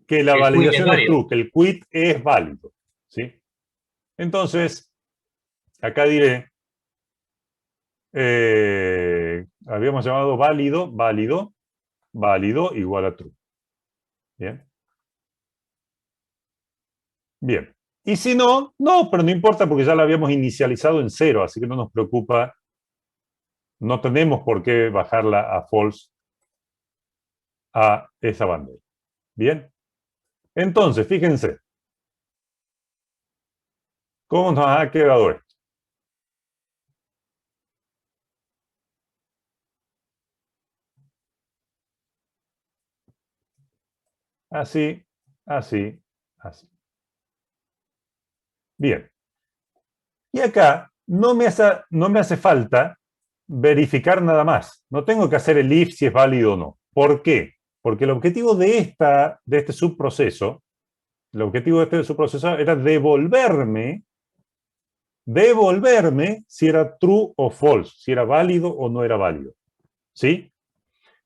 Que la El quit es validación es válido. true, que el quit es válido. ¿Sí? Entonces, acá diré, habíamos llamado válido, válido, válido igual a true. ¿Bien? Bien. Y si no, no, pero no importa porque ya la habíamos inicializado en 0, así que no nos preocupa. No tenemos por qué bajarla a false a esa bandera. Bien. Entonces, fíjense. ¿Cómo nos ha quedado esto? Así, así, así. Bien. Y acá no me hace falta verificar nada más. No tengo que hacer el if si es válido o no. ¿Por qué? Porque el objetivo de este subproceso, era devolverme si era true o false, si era válido o no era válido. ¿Sí?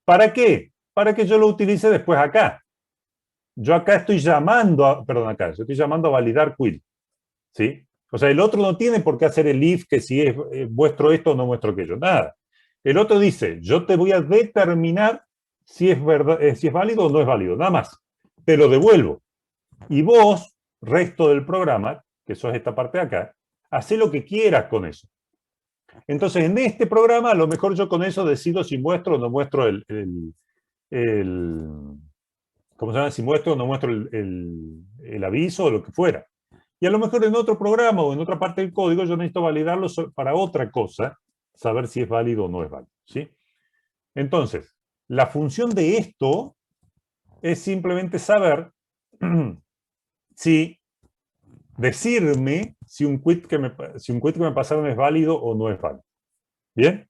¿Para qué? Para que yo lo utilice después acá. Yo acá estoy llamando a validar quit. ¿Sí? O sea, el otro no tiene por qué hacer el if que si es vuestro esto o no vuestro aquello. Nada. El otro dice, yo te voy a determinar si es válido o no es válido. Nada más. Te lo devuelvo. Y vos, resto del programa, que sos esta parte de acá, hacé lo que quieras con eso. Entonces, en este programa, a lo mejor yo con eso decido si muestro o no muestro ¿cómo se llama? Si muestro o no muestro el aviso o lo que fuera. Y a lo mejor en otro programa o en otra parte del código yo necesito validarlo para otra cosa, saber si es válido o no es válido. ¿Sí? Entonces, la función de esto es simplemente saber si decirme si un quit que me pasaron es válido o no es válido. ¿Bien?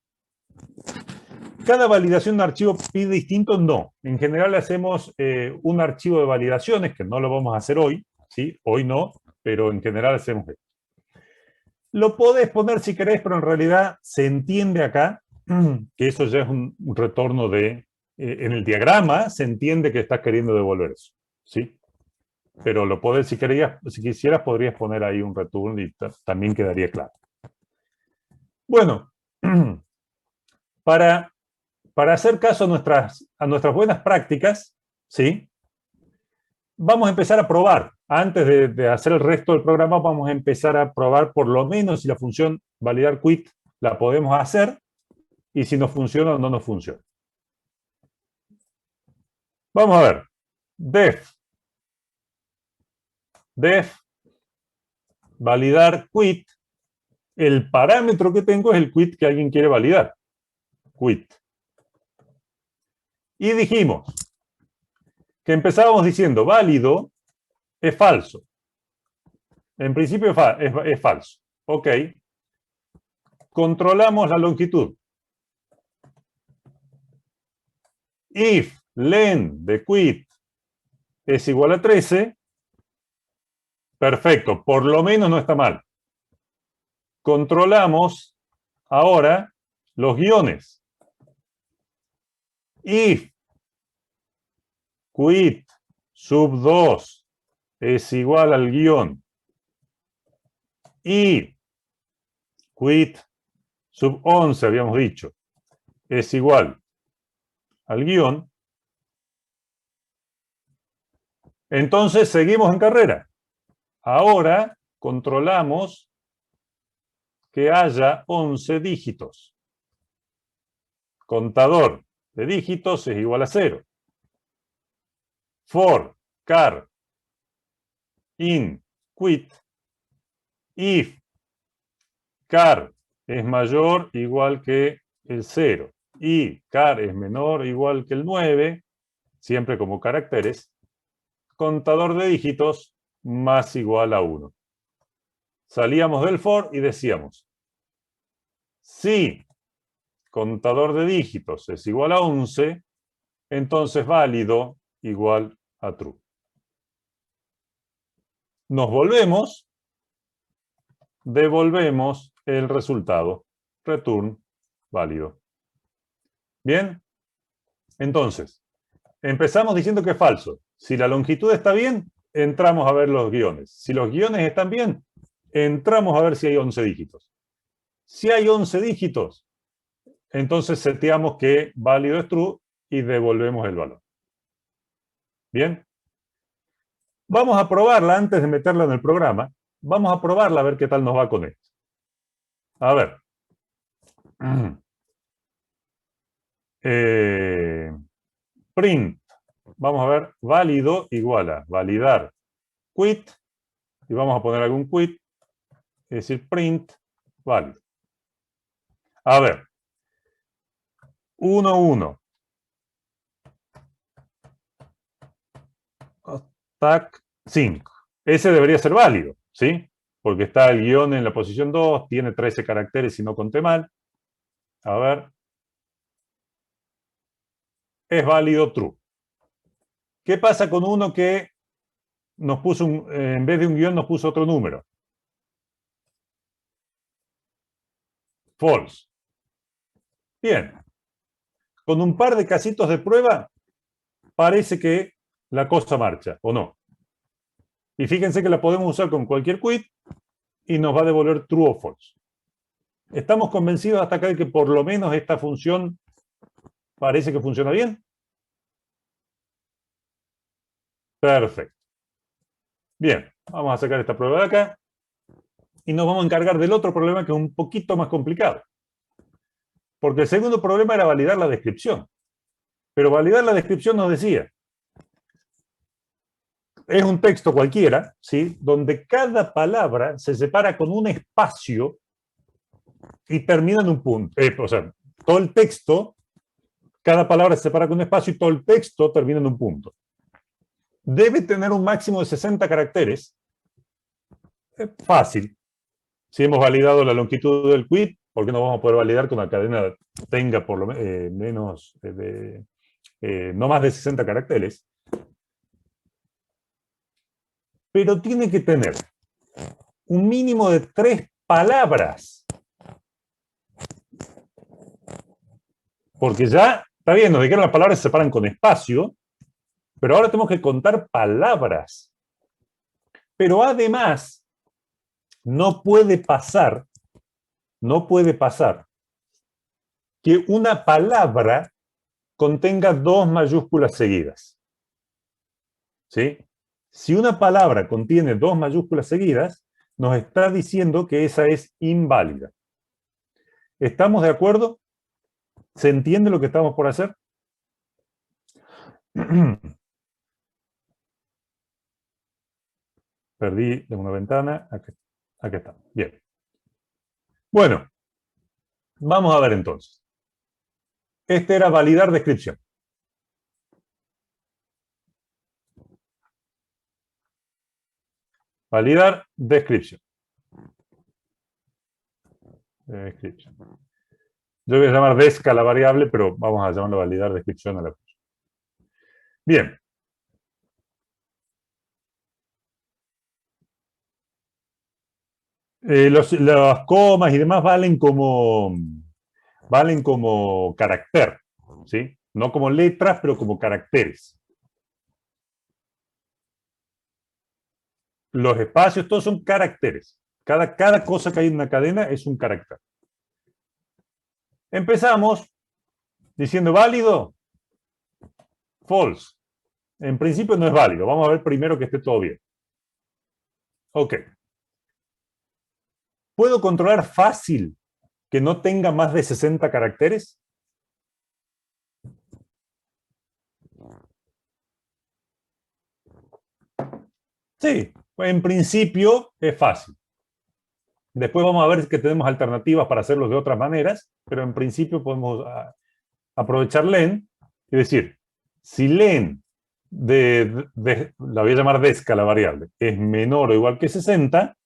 ¿Cada validación de un archivo pide distinto? No. En general hacemos un archivo de validaciones, que no lo vamos a hacer hoy, ¿sí? Hoy no, pero en general hacemos esto. Lo podés poner si querés, pero en realidad se entiende acá que eso ya es un retorno de... en el diagrama se entiende que estás queriendo devolver eso, ¿sí? Pero lo podés, si quisieras, podrías poner ahí un return y también quedaría claro. Bueno, para hacer caso a nuestras buenas prácticas, ¿sí? Vamos a empezar a probar. Antes de hacer el resto del programa, vamos a empezar a probar por lo menos si la función validar quit la podemos hacer y si nos funciona o no nos funciona. Vamos a ver. Def validar quit. El parámetro que tengo es el quit que alguien quiere validar. Quit. Y dijimos que empezábamos diciendo válido es falso. En principio es falso. Ok. Controlamos la longitud. If len de quit es igual a 13, perfecto, por lo menos no está mal. Controlamos ahora los guiones. If quit sub 2 es igual al guión y quit sub 11, habíamos dicho, es igual al guión, entonces seguimos en carrera. Ahora controlamos que haya 11 dígitos. Contador de dígitos es igual a 0. For, char, in, quit if car es mayor o igual que el 0 y car es menor o igual que el 9, siempre como caracteres, contador de dígitos más igual a 1. Salíamos del for y decíamos, si contador de dígitos es igual a 11, entonces válido igual a true. Nos volvemos, devolvemos el resultado, return válido. Bien, entonces, empezamos diciendo que es falso. Si la longitud está bien, entramos a ver los guiones. Si los guiones están bien, entramos a ver si hay 11 dígitos. Si hay 11 dígitos, entonces seteamos que válido es true y devolvemos el valor. Bien. Vamos a probarla antes de meterla en el programa. Vamos a probarla a ver qué tal nos va con esto. A ver. Print. Vamos a ver, válido igual a validar quit. Y vamos a poner algún quit. Es decir, print válido. A ver. 1, 1. Stack 5. Ese debería ser válido, ¿sí? Porque está el guión en la posición 2, tiene 13 caracteres si no conté mal. A ver. Es válido true. ¿Qué pasa con uno que nos puso, en vez de un guión, nos puso otro número? False. Bien. Con un par de casitos de prueba, parece que la cosa marcha, ¿o no? Y fíjense que la podemos usar con cualquier quit y nos va a devolver true o false. ¿Estamos convencidos hasta acá de que por lo menos esta función parece que funciona bien? Perfecto. Bien, vamos a sacar esta prueba de acá y nos vamos a encargar del otro problema que es un poquito más complicado. Porque el segundo problema era validar la descripción. Pero validar la descripción nos decía, es un texto cualquiera, ¿sí? Donde cada palabra se separa con un espacio y termina en un punto. O sea, todo el texto, cada palabra se separa con un espacio y todo el texto termina en un punto. Debe tener un máximo de 60 caracteres. Es fácil. Si hemos validado la longitud del quit, ¿por qué no vamos a poder validar que una cadena tenga por lo menos no más de 60 caracteres? Pero tiene que tener un mínimo de 3 palabras. Porque ya, está bien, nos dijeron las palabras se separan con espacio, pero ahora tenemos que contar palabras. Pero además, no puede pasar que una palabra contenga 2 mayúsculas seguidas. ¿Sí? Si una palabra contiene 2 mayúsculas seguidas, nos está diciendo que esa es inválida. ¿Estamos de acuerdo? ¿Se entiende lo que estamos por hacer? Perdí de una ventana. Aquí está. Bien. Bueno, vamos a ver entonces. Este era validar descripción. Validar descripción. Descripción. Yo voy a llamar desc a la variable, pero vamos a llamarlo validar descripción a la función. Bien. Las comas y demás valen como carácter, ¿sí? No como letras, pero como caracteres. Los espacios, todos son caracteres. Cada cosa que hay en una cadena es un carácter. Empezamos diciendo válido, false. En principio no es válido. Vamos a ver primero que esté todo bien. Ok. ¿Puedo controlar fácil que no tenga más de 60 caracteres? Sí, en principio es fácil. Después vamos a ver que tenemos alternativas para hacerlos de otras maneras, pero en principio podemos aprovechar len y decir, si len la voy a llamar desca la variable, es menor o igual que 60,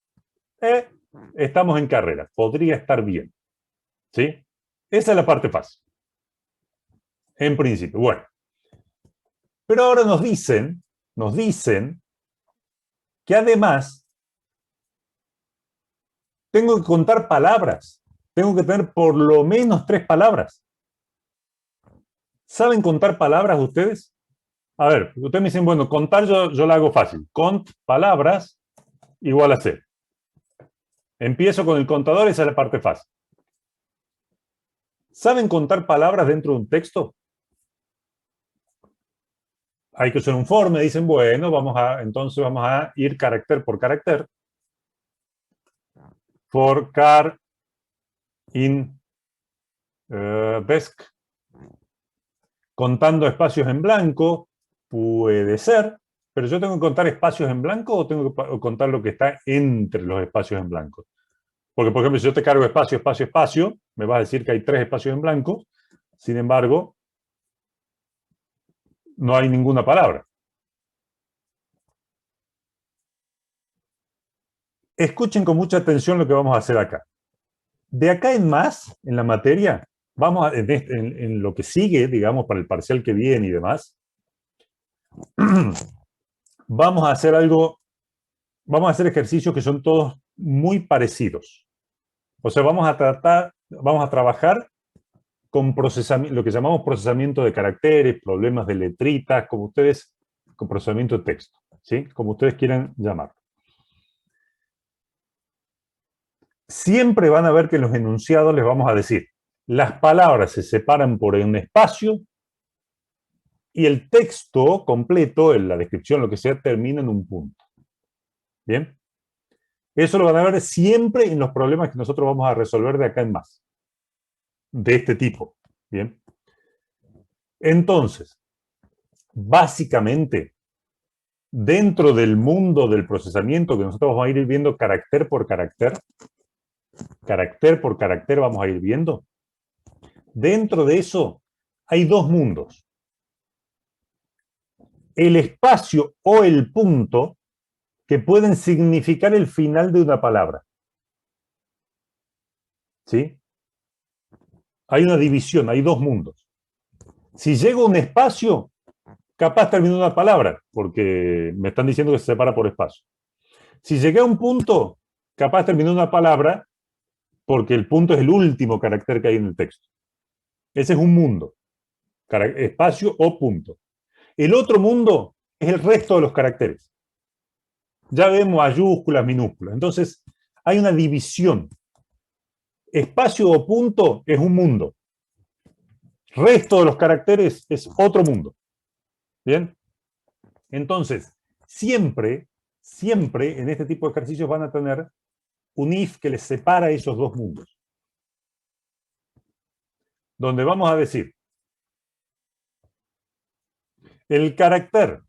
estamos en carrera, podría estar bien. ¿Sí? Esa es la parte fácil. En principio, bueno. Pero ahora nos dicen que además tengo que contar palabras. Tengo que tener por lo menos 3 palabras. ¿Saben contar palabras ustedes? A ver, ustedes me dicen, bueno, contar yo la hago fácil. Cont palabras igual a 0. Empiezo con el contador, esa es la parte fácil. ¿Saben contar palabras dentro de un texto? Hay que usar un for, me dicen, bueno, entonces vamos a ir carácter por carácter. For car in desk. Contando espacios en blanco, puede ser, pero yo tengo que contar espacios en blanco o tengo que contar lo que está entre los espacios en blanco. Porque, por ejemplo, si yo te cargo espacio, espacio, espacio, me vas a decir que hay 3 espacios en blanco, sin embargo, no hay ninguna palabra. Escuchen con mucha atención lo que vamos a hacer acá. De acá en más, en la materia, en lo que sigue, digamos, para el parcial que viene y demás, vamos a hacer ejercicios que son todos muy parecidos. O sea, vamos a trabajar con lo que llamamos procesamiento de caracteres, problemas de letritas, con procesamiento de texto, ¿sí? Como ustedes quieran llamarlo. Siempre van a ver que en los enunciados les vamos a decir, las palabras se separan por un espacio y el texto completo, la descripción, lo que sea, termina en un punto. ¿Bien? Eso lo van a ver siempre en los problemas que nosotros vamos a resolver de acá en más. De este tipo. ¿Bien? Entonces, básicamente, dentro del mundo del procesamiento que nosotros vamos a ir viendo carácter por carácter vamos a ir viendo. Dentro de eso hay 2 mundos. El espacio o el punto que pueden significar el final de una palabra. ¿Sí? Hay una división, hay 2 mundos. Si llego a un espacio, capaz termino una palabra, porque me están diciendo que se separa por espacio. Si llegué a un punto, capaz termino una palabra, porque el punto es el último carácter que hay en el texto. Ese es un mundo. Espacio o punto. El otro mundo es el resto de los caracteres. Ya vemos mayúsculas, minúsculas. Entonces, hay una división. Espacio o punto es un mundo. Resto de los caracteres es otro mundo. ¿Bien? Entonces, siempre en este tipo de ejercicios van a tener un if que les separa esos 2 mundos. Donde vamos a decir, el carácter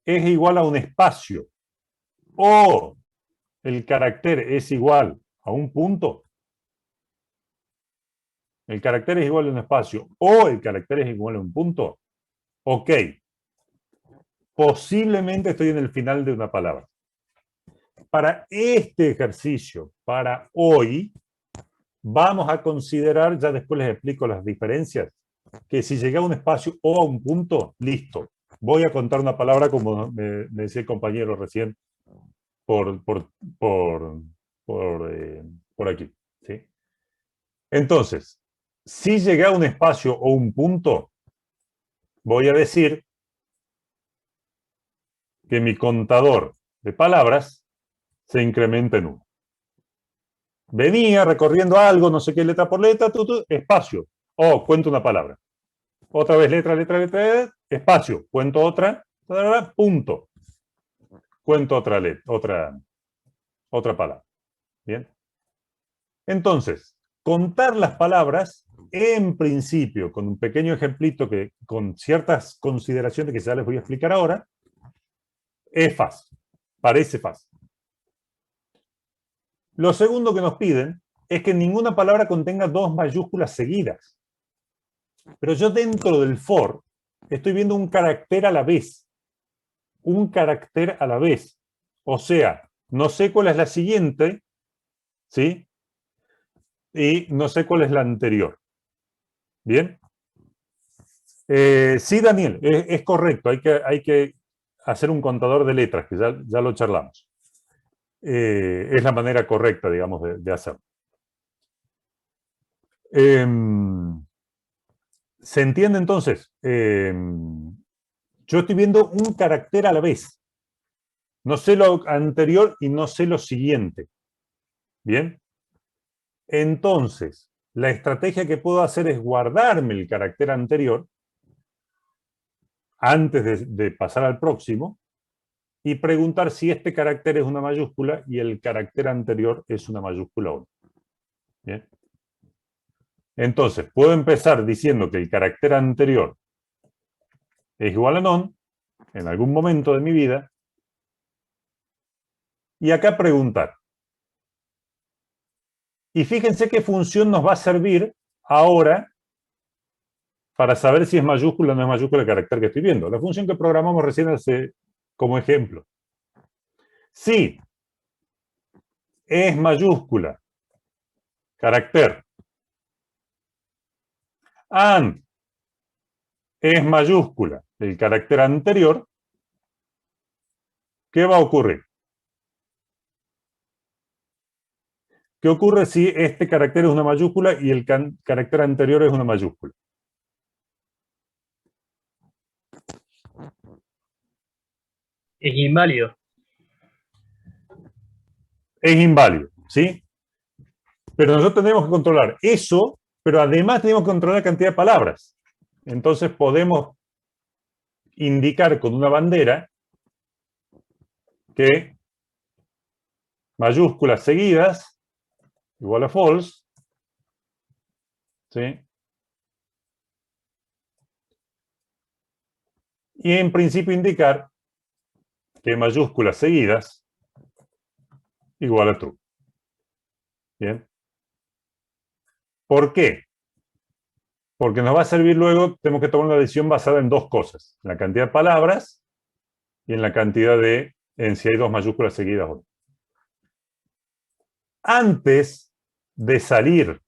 es igual a un espacio o el carácter es igual a un punto. El carácter es igual a un espacio o el carácter es igual a un punto. Ok. Posiblemente estoy en el final de una palabra. Para este ejercicio, para hoy, vamos a considerar, ya después les explico las diferencias, que si llegué a un espacio o a un punto, listo. Voy a contar una palabra como me decía el compañero recién por aquí. ¿Sí? Entonces, si llegué a un espacio o un punto, voy a decir que mi contador de palabras se incrementa en 1. Venía recorriendo algo, no sé qué, letra por letra, espacio. Cuento una palabra. Otra vez letra, espacio. Cuento otra, punto. Cuento otra palabra. ¿Bien? Entonces, contar las palabras, en principio, con un pequeño ejemplito con ciertas consideraciones que ya les voy a explicar ahora, es fácil. Parece fácil. Lo segundo que nos piden es que ninguna palabra contenga dos mayúsculas seguidas. Pero yo dentro del for estoy viendo un carácter a la vez. Un carácter a la vez. O sea, no sé cuál es la siguiente, ¿sí? Y no sé cuál es la anterior. ¿Bien? Sí, Daniel, es correcto. Hay que hacer un contador de letras, que ya lo charlamos. Es la manera correcta, digamos, de hacerlo. ¿Se entiende entonces? Yo estoy viendo un carácter a la vez. No sé lo anterior y no sé lo siguiente. ¿Bien? Entonces, la estrategia que puedo hacer es guardarme el carácter anterior antes de pasar al próximo y preguntar si este carácter es una mayúscula y el carácter anterior es una mayúscula o no. ¿Bien? Entonces, puedo empezar diciendo que el carácter anterior es igual a non en algún momento de mi vida y acá preguntar. Y fíjense qué función nos va a servir ahora para saber si es mayúscula o no es mayúscula el carácter que estoy viendo. La función que programamos recién como ejemplo. Si es mayúscula carácter and es mayúscula el carácter anterior, ¿qué va a ocurrir? ¿Qué ocurre si este carácter es una mayúscula y el carácter anterior es una mayúscula? Es inválido. Es inválido, ¿sí? Pero nosotros tenemos que controlar eso, pero además tenemos que controlar la cantidad de palabras. Entonces podemos indicar con una bandera que mayúsculas seguidas igual a false, ¿sí? Y en principio indicar que mayúsculas seguidas igual a true. ¿Bien? ¿Por qué? Porque nos va a servir luego, tenemos que tomar una decisión basada en dos cosas, en la cantidad de palabras y en la cantidad en si hay dos mayúsculas seguidas o no. Antes de salir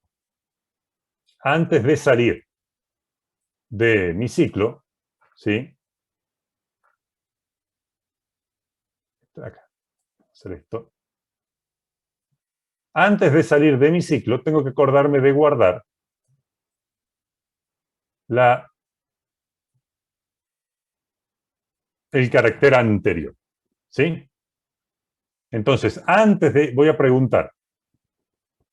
de mi ciclo, ¿sí? Acá, hacer esto. Antes de salir de mi ciclo, tengo que acordarme de guardar el carácter anterior, ¿sí? Entonces, voy a preguntar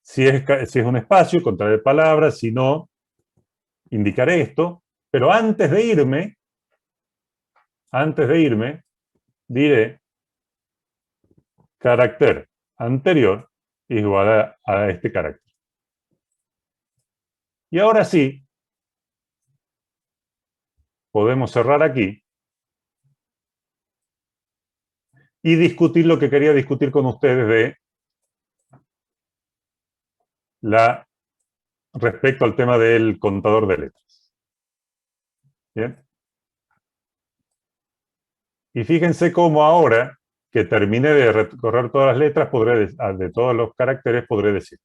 si es un espacio, contaré palabras, si no, indicaré esto, pero antes de irme, diré carácter anterior igual a este carácter. Y ahora sí, podemos cerrar aquí y discutir lo que quería discutir con ustedes respecto al tema del contador de letras. ¿Bien? Y fíjense cómo ahora que terminé de recorrer todas las letras, de todos los caracteres, podré decir.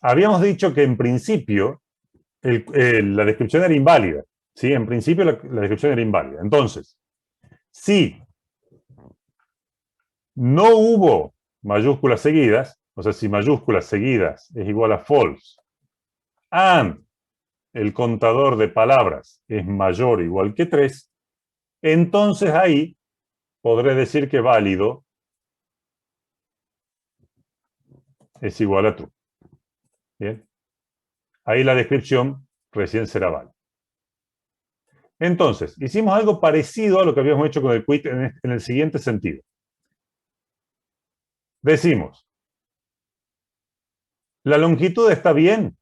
Habíamos dicho que en principio la descripción era inválida. ¿Sí? En principio la descripción era inválida. Entonces, si no hubo mayúsculas seguidas, o sea, si mayúsculas seguidas es igual a false, and el contador de palabras es mayor o igual que 3, entonces ahí podré decir que válido es igual a true. ¿Bien? Ahí la descripción recién será válida. Entonces, hicimos algo parecido a lo que habíamos hecho con el quit en el siguiente sentido. Decimos, ¿la longitud está bien?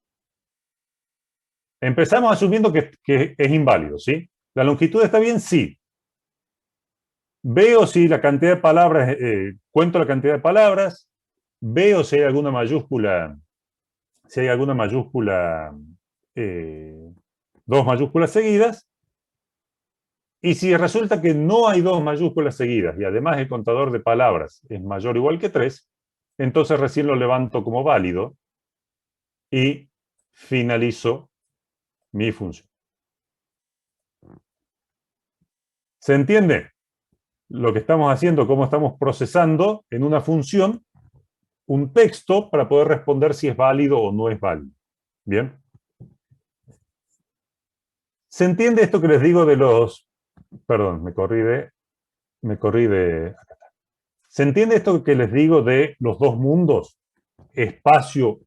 Empezamos asumiendo que es inválido, ¿sí? ¿La longitud está bien? Sí. veo si la cantidad de palabras, cuento la cantidad de palabras, veo si hay alguna mayúscula, dos mayúsculas seguidas, y si resulta que no hay dos mayúsculas seguidas, y además el contador de palabras es mayor o igual que 3, entonces recién lo levanto como válido y finalizo mi función. ¿Se entiende lo que estamos haciendo, cómo estamos procesando en una función un texto para poder responder si es válido o no es válido? Bien. ¿Se entiende esto que les digo de los... Perdón, me corrí de... Acá está. ¿Se entiende esto que les digo de los dos mundos? Espacio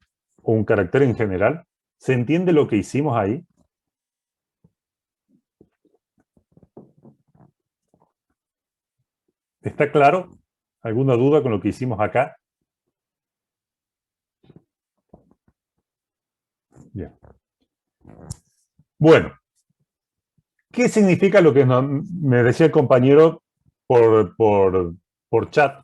o un carácter en general. ¿Se entiende lo que hicimos ahí? ¿Está claro? ¿Alguna duda con lo que hicimos acá? Bien. Bueno, ¿qué significa lo que me decía el compañero por chat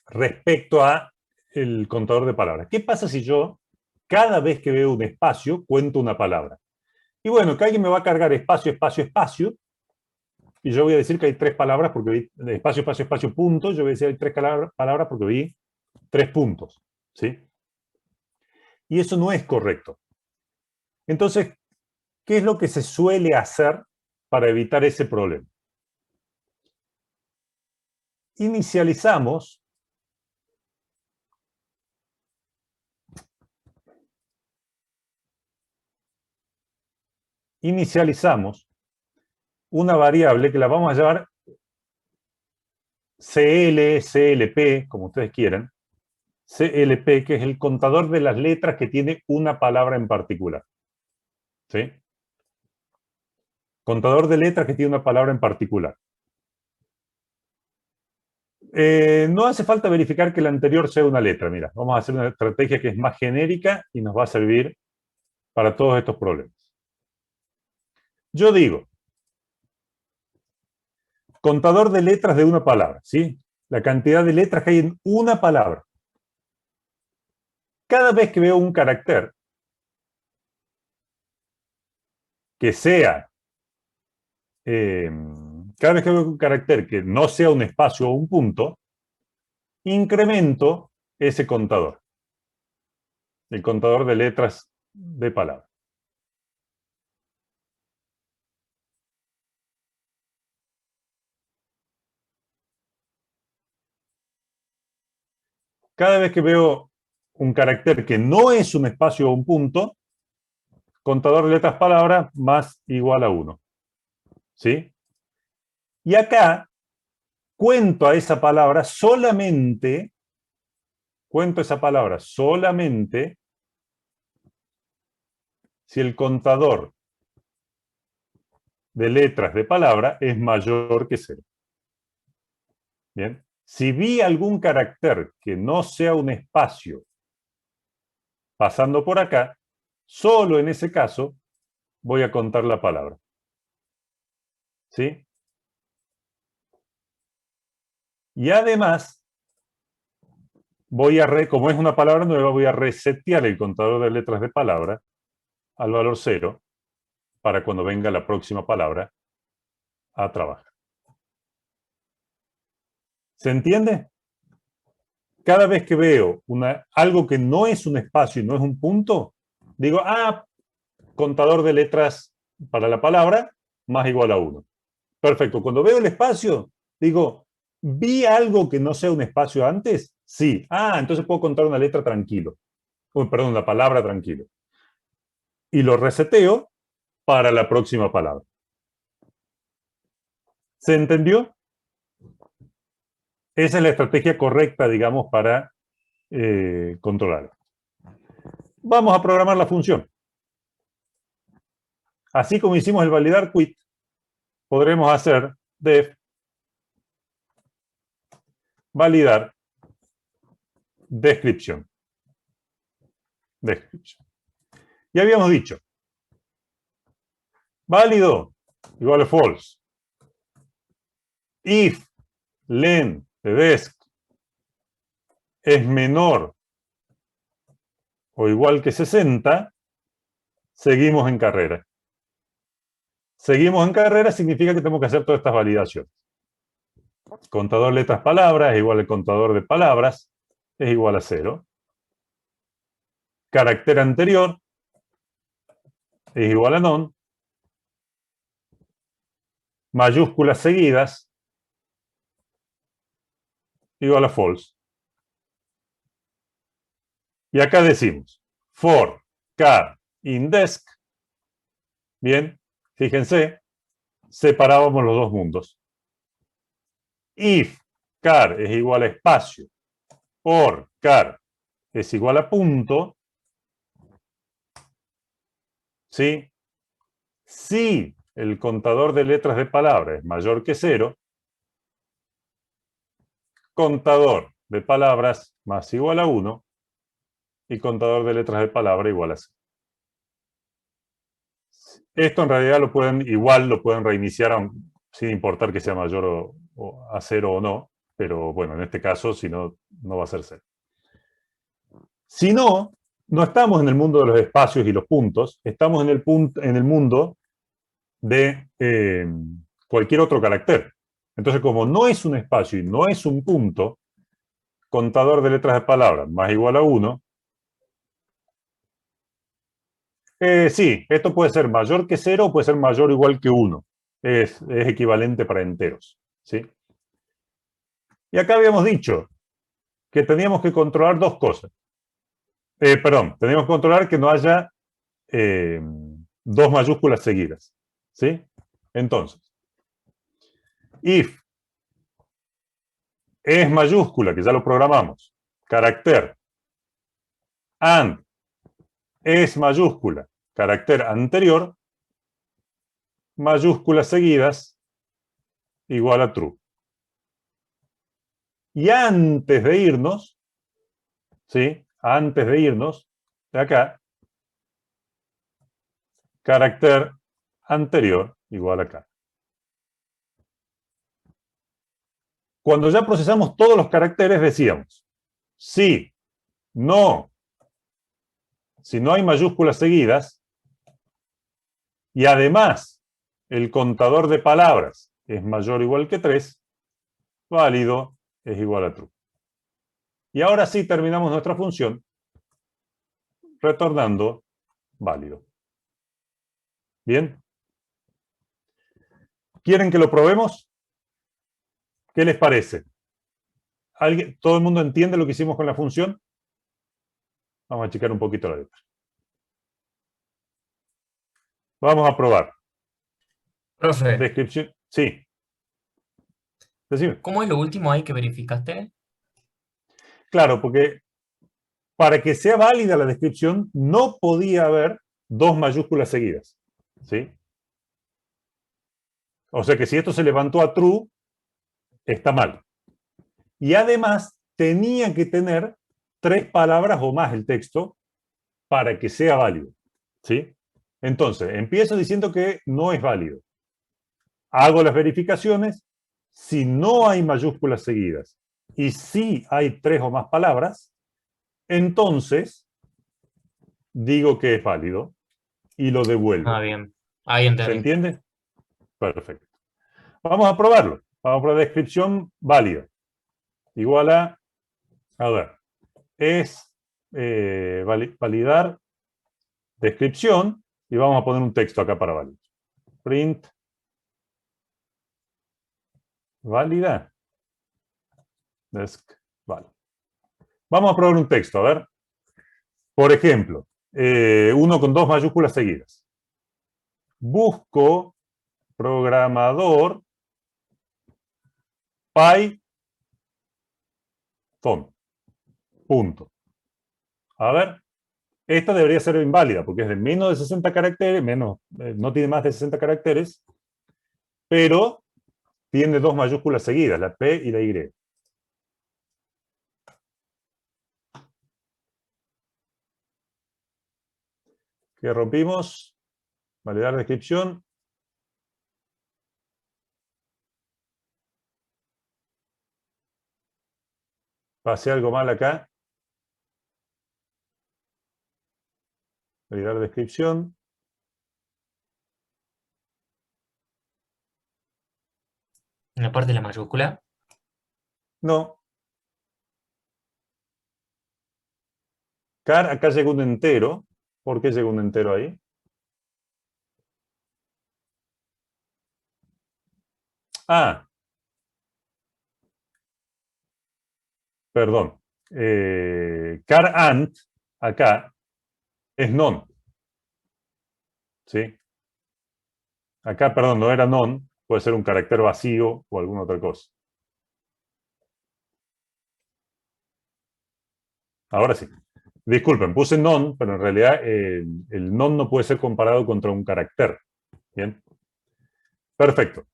respecto a el contador de palabras? ¿Qué pasa si yo, cada vez que veo un espacio, cuento una palabra? Y bueno, que alguien me va a cargar espacio, espacio, espacio, y yo voy a decir que hay 3 palabras porque vi espacio, espacio, espacio, punto. Yo voy a decir que hay 3 palabras porque vi 3 puntos. ¿Sí? Y eso no es correcto. Entonces, ¿qué es lo que se suele hacer para evitar ese problema? Inicializamos una variable que la vamos a llamar CL, CLP, como ustedes quieran, CLP, que es el contador de las letras que tiene una palabra en particular. ¿Sí? Contador de letras que tiene una palabra en particular. No hace falta verificar que la anterior sea una letra. Mira, vamos a hacer una estrategia que es más genérica y nos va a servir para todos estos problemas. Yo digo, contador de letras de una palabra, ¿sí? La cantidad de letras que hay en una palabra. Cada vez que veo un carácter que sea, cada vez que veo un carácter que no sea un espacio o un punto, incremento ese contador. El contador de letras de palabra. Cada vez que veo un carácter que no es un espacio o un punto, contador de letras palabra más igual a 1. ¿Sí? Y acá cuento a esa palabra solamente, si el contador de letras de palabra es mayor que 0. Bien. Si vi algún carácter que no sea un espacio pasando por acá, solo en ese caso voy a contar la palabra. ¿Sí? Y además, como es una palabra nueva, voy a resetear el contador de letras de palabra al valor 0 para cuando venga la próxima palabra a trabajar. ¿Se entiende? Cada vez que veo algo que no es un espacio y no es un punto, digo, contador de letras para la palabra más igual a 1. Perfecto. Cuando veo el espacio, digo, ¿vi algo que no sea un espacio antes? Sí. Entonces puedo contar una letra tranquilo. Perdón, una palabra tranquilo. Y lo reseteo para la próxima palabra. ¿Se entendió? Esa es la estrategia correcta, digamos, para controlar. Vamos a programar la función. Así como hicimos el validar quit, podremos hacer def validar descripción. Ya habíamos dicho, válido igual a false. If len de desk es menor o igual que 60, seguimos en carrera. Seguimos en carrera significa que tenemos que hacer todas estas validaciones. Contador letras palabras es igual al contador de palabras, es igual a 0. Carácter anterior es igual a none. Mayúsculas seguidas igual a false. Y acá decimos for car in desk. Bien, fíjense, separábamos los dos mundos. If car es igual a espacio, or car es igual a punto, ¿sí? Si el contador de letras de palabra es mayor que 0, contador de palabras más igual a 1 y contador de letras de palabra igual a 0. Esto en realidad lo pueden reiniciar sin importar que sea mayor a 0 o no, pero bueno, en este caso, si no, no va a ser 0. Si no, no estamos en el mundo de los espacios y los puntos, estamos en el mundo de cualquier otro carácter. Entonces, como no es un espacio y no es un punto, contador de letras de palabras más igual a 1. Sí, esto puede ser mayor que 0 o puede ser mayor o igual que 1. Es equivalente para enteros, ¿sí? Y acá habíamos dicho que teníamos que controlar dos cosas. Teníamos que controlar que no haya dos mayúsculas seguidas, ¿sí? Entonces, if es mayúscula, que ya lo programamos, carácter, and es mayúscula, carácter anterior, mayúsculas seguidas, igual a true. Y antes de irnos, ¿sí? Antes de irnos, de acá, carácter anterior, igual a acá. Cuando ya procesamos todos los caracteres, decíamos, si no hay mayúsculas seguidas, y además el contador de palabras es mayor o igual que 3, válido es igual a true. Y ahora sí terminamos nuestra función retornando válido. ¿Bien? ¿Quieren que lo probemos? ¿Qué les parece? ¿Todo el mundo entiende lo que hicimos con la función? Vamos a checar un poquito la letra. Vamos a probar. Profe, Descripción. Sí. Decime. ¿cómo es lo último ahí que verificaste? Claro, porque para que sea válida la descripción no podía haber dos mayúsculas seguidas. ¿Sí? O sea que si esto se levantó a true, está mal. Y además tenía que tener 3 palabras o más el texto para que sea válido. ¿Sí? Entonces, empiezo diciendo que no es válido. Hago las verificaciones. Si no hay mayúsculas seguidas y si hay 3 o más palabras, entonces digo que es válido y lo devuelvo. Ah, bien. Ahí ¿Se entendí. entiende? Perfecto. Vamos a probarlo. Vamos a probar descripción válida. Igual a ver, es validar descripción y vamos a poner un texto acá para validar. Print válida. Desk válida. Vamos a probar un texto, a ver. Por ejemplo, uno con 2 mayúsculas seguidas. Busco programador Python. Punto. A ver, esta debería ser inválida porque es de menos de 60 caracteres, no tiene más de 60 caracteres, pero tiene 2 mayúsculas seguidas, la P y la Y. ¿Qué rompimos? Validar descripción. pasé algo mal acá. Validar descripción. En la parte de la mayúscula. No. Car, acá llegó un entero. ¿Por qué llegó un entero ahí? Ah. Perdón. Car ant, acá, es non. ¿Sí? Acá, perdón, no era non. Puede ser un carácter vacío o alguna otra cosa. Ahora sí. Disculpen, puse non, pero en realidad el non no puede ser comparado contra un carácter. ¿Bien? Perfecto.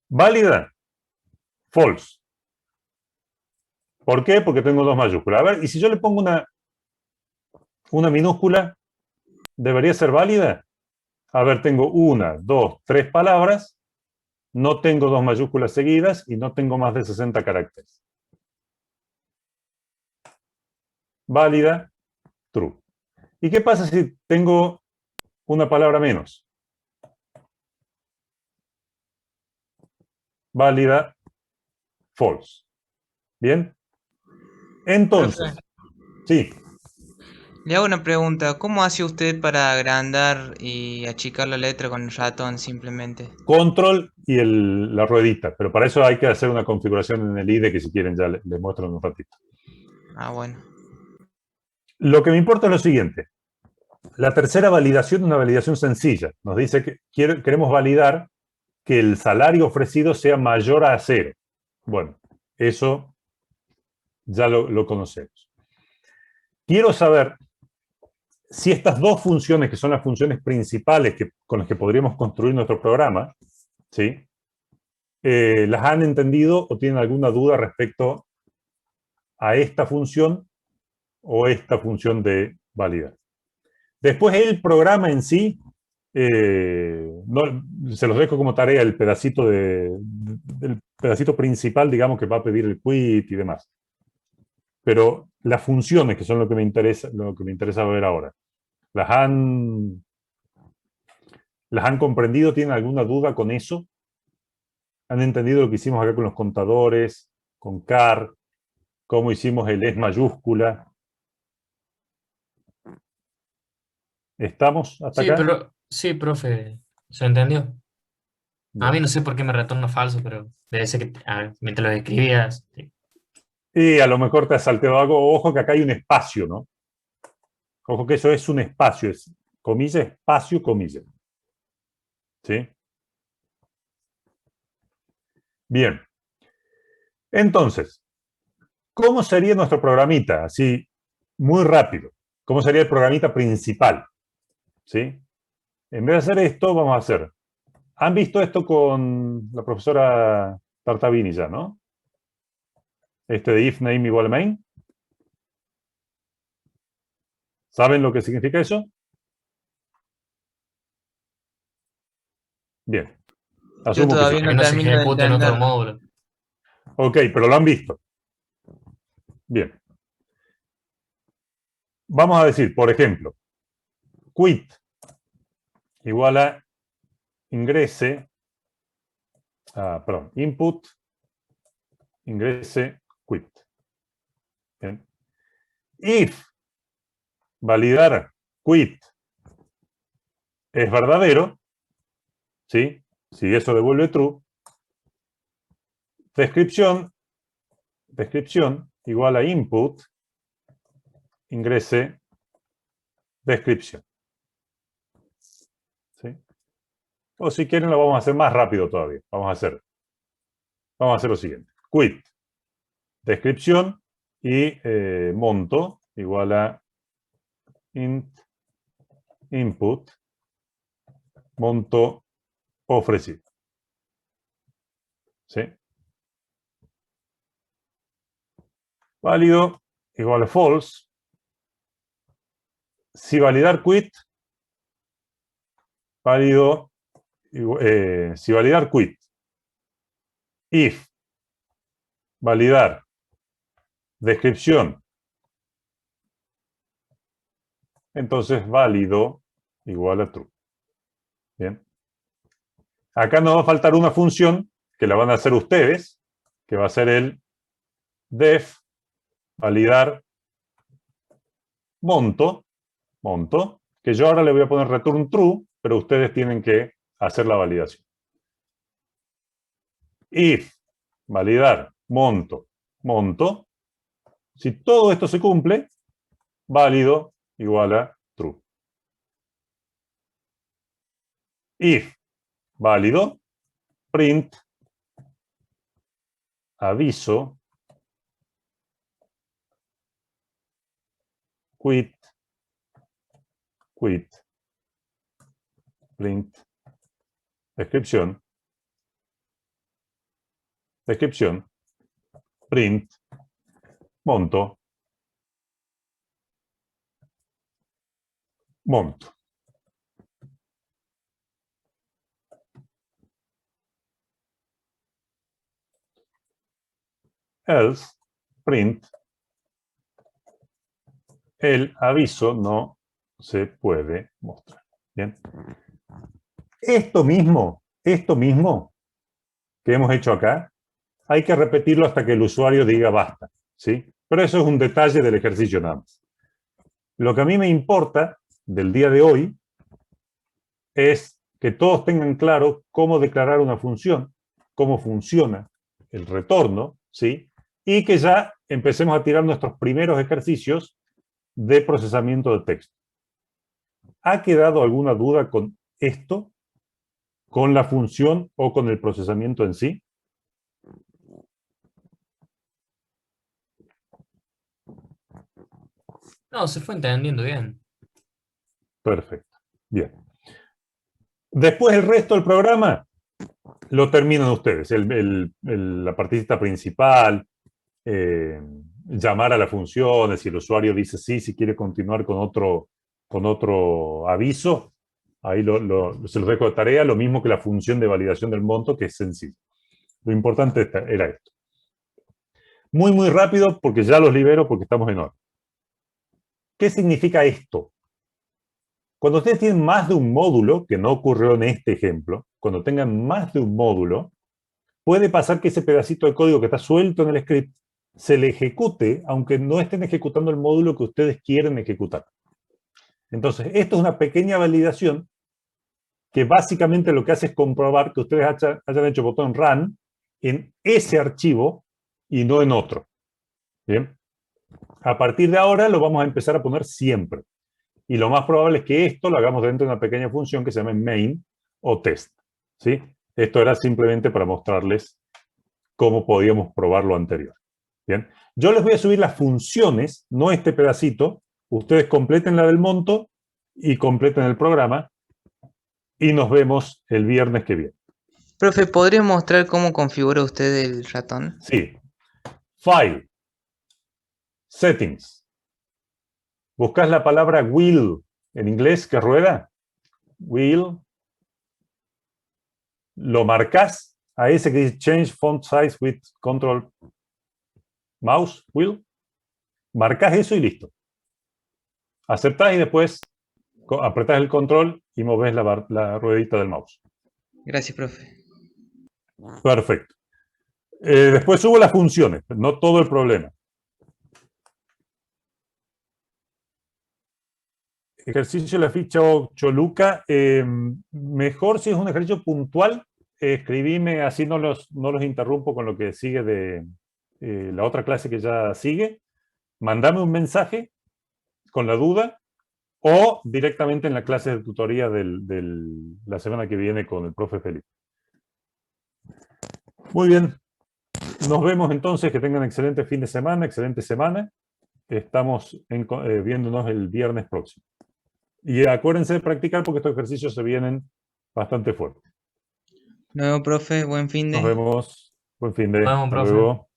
¿Válida? False. ¿Por qué? Porque tengo dos mayúsculas. A ver, y si yo le pongo una minúscula, ¿debería ser válida? A ver, tengo una, dos, tres palabras, no tengo dos mayúsculas seguidas y no tengo más de 60 caracteres. Válida, true. ¿Y qué pasa si tengo una palabra menos? Válida, false. ¿Bien? Entonces, sí, Le hago una pregunta. ¿Cómo hace usted para agrandar y achicar la letra con el ratón simplemente? control y la ruedita, pero para eso hay que hacer una configuración en el IDE que si quieren ya les muestro en un ratito. Ah, bueno. Lo que me importa es lo siguiente. La tercera validación es una validación sencilla. Nos dice que queremos validar que el salario ofrecido sea mayor a 0. Bueno, eso ya lo conocemos. Quiero saber si estas dos funciones, que son las funciones principales con las que podríamos construir nuestro programa, ¿sí? Las han entendido o tienen alguna duda respecto a esta función o esta función de validar. Después el programa en sí, se los dejo como tarea el pedacito del pedacito principal, digamos, que va a pedir el quit y demás. Pero las funciones, que son lo que me interesa ver ahora, ¿las han comprendido? ¿Tienen alguna duda con eso? ¿Han entendido lo que hicimos acá con los contadores, con car, cómo hicimos el es mayúscula? ¿Estamos hasta Sí, acá? pero sí, profe, ¿se entendió? A mí no sé por qué me retorna falso, pero debe ser que mientras lo escribías. Sí. Y a lo mejor te has salteado algo. Ojo que acá hay un espacio, ¿no? Ojo que eso es un espacio, es comilla, espacio, comilla. ¿Sí? Bien. Entonces, ¿cómo sería nuestro programita? Así, muy rápido. ¿Cómo sería el programita principal? ¿Sí? En vez de hacer esto, vamos a hacer. ¿Han visto esto con la profesora Tartavini ya, no? Este de if name igual a main. ¿Saben lo que significa eso? Bien. Yo Asumo que sí. todavía Para que no no se termino de ejecute en otro entender. módulo. Ok, pero lo han visto. Bien. Vamos a decir, por ejemplo, quit igual a ingrese, perdón, input, ingrese, quit. Bien. If validar quit es verdadero, ¿sí? Si eso devuelve true, descripción igual a input, ingrese, descripción. ¿Sí? O si quieren lo vamos a hacer más rápido todavía. Vamos a hacer lo siguiente. Quit, descripción y monto igual a int input, monto ofrecido. ¿Sí? Válido igual a false. Si validar quit, válido, si validar quit, if validar Descripción. Entonces, válido igual a true. Bien. Acá nos va a faltar una función que la van a hacer ustedes, que va a ser el def validar monto, que yo ahora le voy a poner return true, pero ustedes tienen que hacer la validación. If validar monto. Si todo esto se cumple, válido igual a true. If válido, print aviso quit print descripción print monto. Else print el aviso no se puede mostrar. Bien. Esto mismo que hemos hecho acá, hay que repetirlo hasta que el usuario diga basta, ¿sí? Pero eso es un detalle del ejercicio nada más. Lo que a mí me importa del día de hoy es que todos tengan claro cómo declarar una función, cómo funciona el retorno, ¿sí? Y que ya empecemos a tirar nuestros primeros ejercicios de procesamiento de texto. ¿Ha quedado alguna duda con esto? ¿Con la función o con el procesamiento en sí? No, se fue entendiendo bien. Perfecto. Bien. Después el resto del programa lo terminan ustedes. La partecita principal, llamar a las funciones, si el usuario dice sí, si quiere continuar con otro aviso, ahí se los dejo de tarea, lo mismo que la función de validación del monto, que es sencillo. Lo importante era esto. Muy, muy rápido, porque ya los libero, porque estamos en hora. ¿Qué significa esto? Cuando ustedes tienen más de un módulo, que no ocurrió en este ejemplo, cuando tengan más de un módulo, puede pasar que ese pedacito de código que está suelto en el script se le ejecute, aunque no estén ejecutando el módulo que ustedes quieren ejecutar. Entonces, esto es una pequeña validación que básicamente lo que hace es comprobar que ustedes hayan hecho botón run en ese archivo y no en otro. ¿Bien? A partir de ahora lo vamos a empezar a poner siempre. Y lo más probable es que esto lo hagamos dentro de una pequeña función que se llama main o test. ¿Sí? Esto era simplemente para mostrarles cómo podíamos probar lo anterior. ¿Bien? Yo les voy a subir las funciones, no este pedacito. Ustedes completen la del monto y completen el programa. Y nos vemos el viernes que viene. Profe, ¿podría mostrar cómo configura usted el ratón? Sí. File. Settings. Buscas la palabra wheel en inglés, que rueda. Wheel. Lo marcas a ese que dice Change Font Size with Control Mouse Wheel. Marcas eso y listo. Aceptás y después apretás el control y movés la ruedita del mouse. Gracias, profe. Perfecto. Después subo las funciones, no todo el problema. Ejercicio de la ficha 8, Luca. Mejor si es un ejercicio puntual, escribime, así no los interrumpo con lo que sigue de la otra clase que ya sigue. Mandame un mensaje con la duda o directamente en la clase de tutoría de la semana que viene con el profe Felipe. Muy bien. Nos vemos entonces, que tengan excelente fin de semana, excelente semana. Estamos viéndonos el viernes próximo. Y acuérdense de practicar porque estos ejercicios se vienen bastante fuertes. Nuevo, profe, buen fin de. Nos vemos. Buen fin de. Nos vemos, Hasta profe. luego.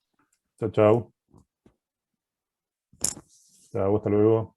Chao, chao. Chao, hasta luego.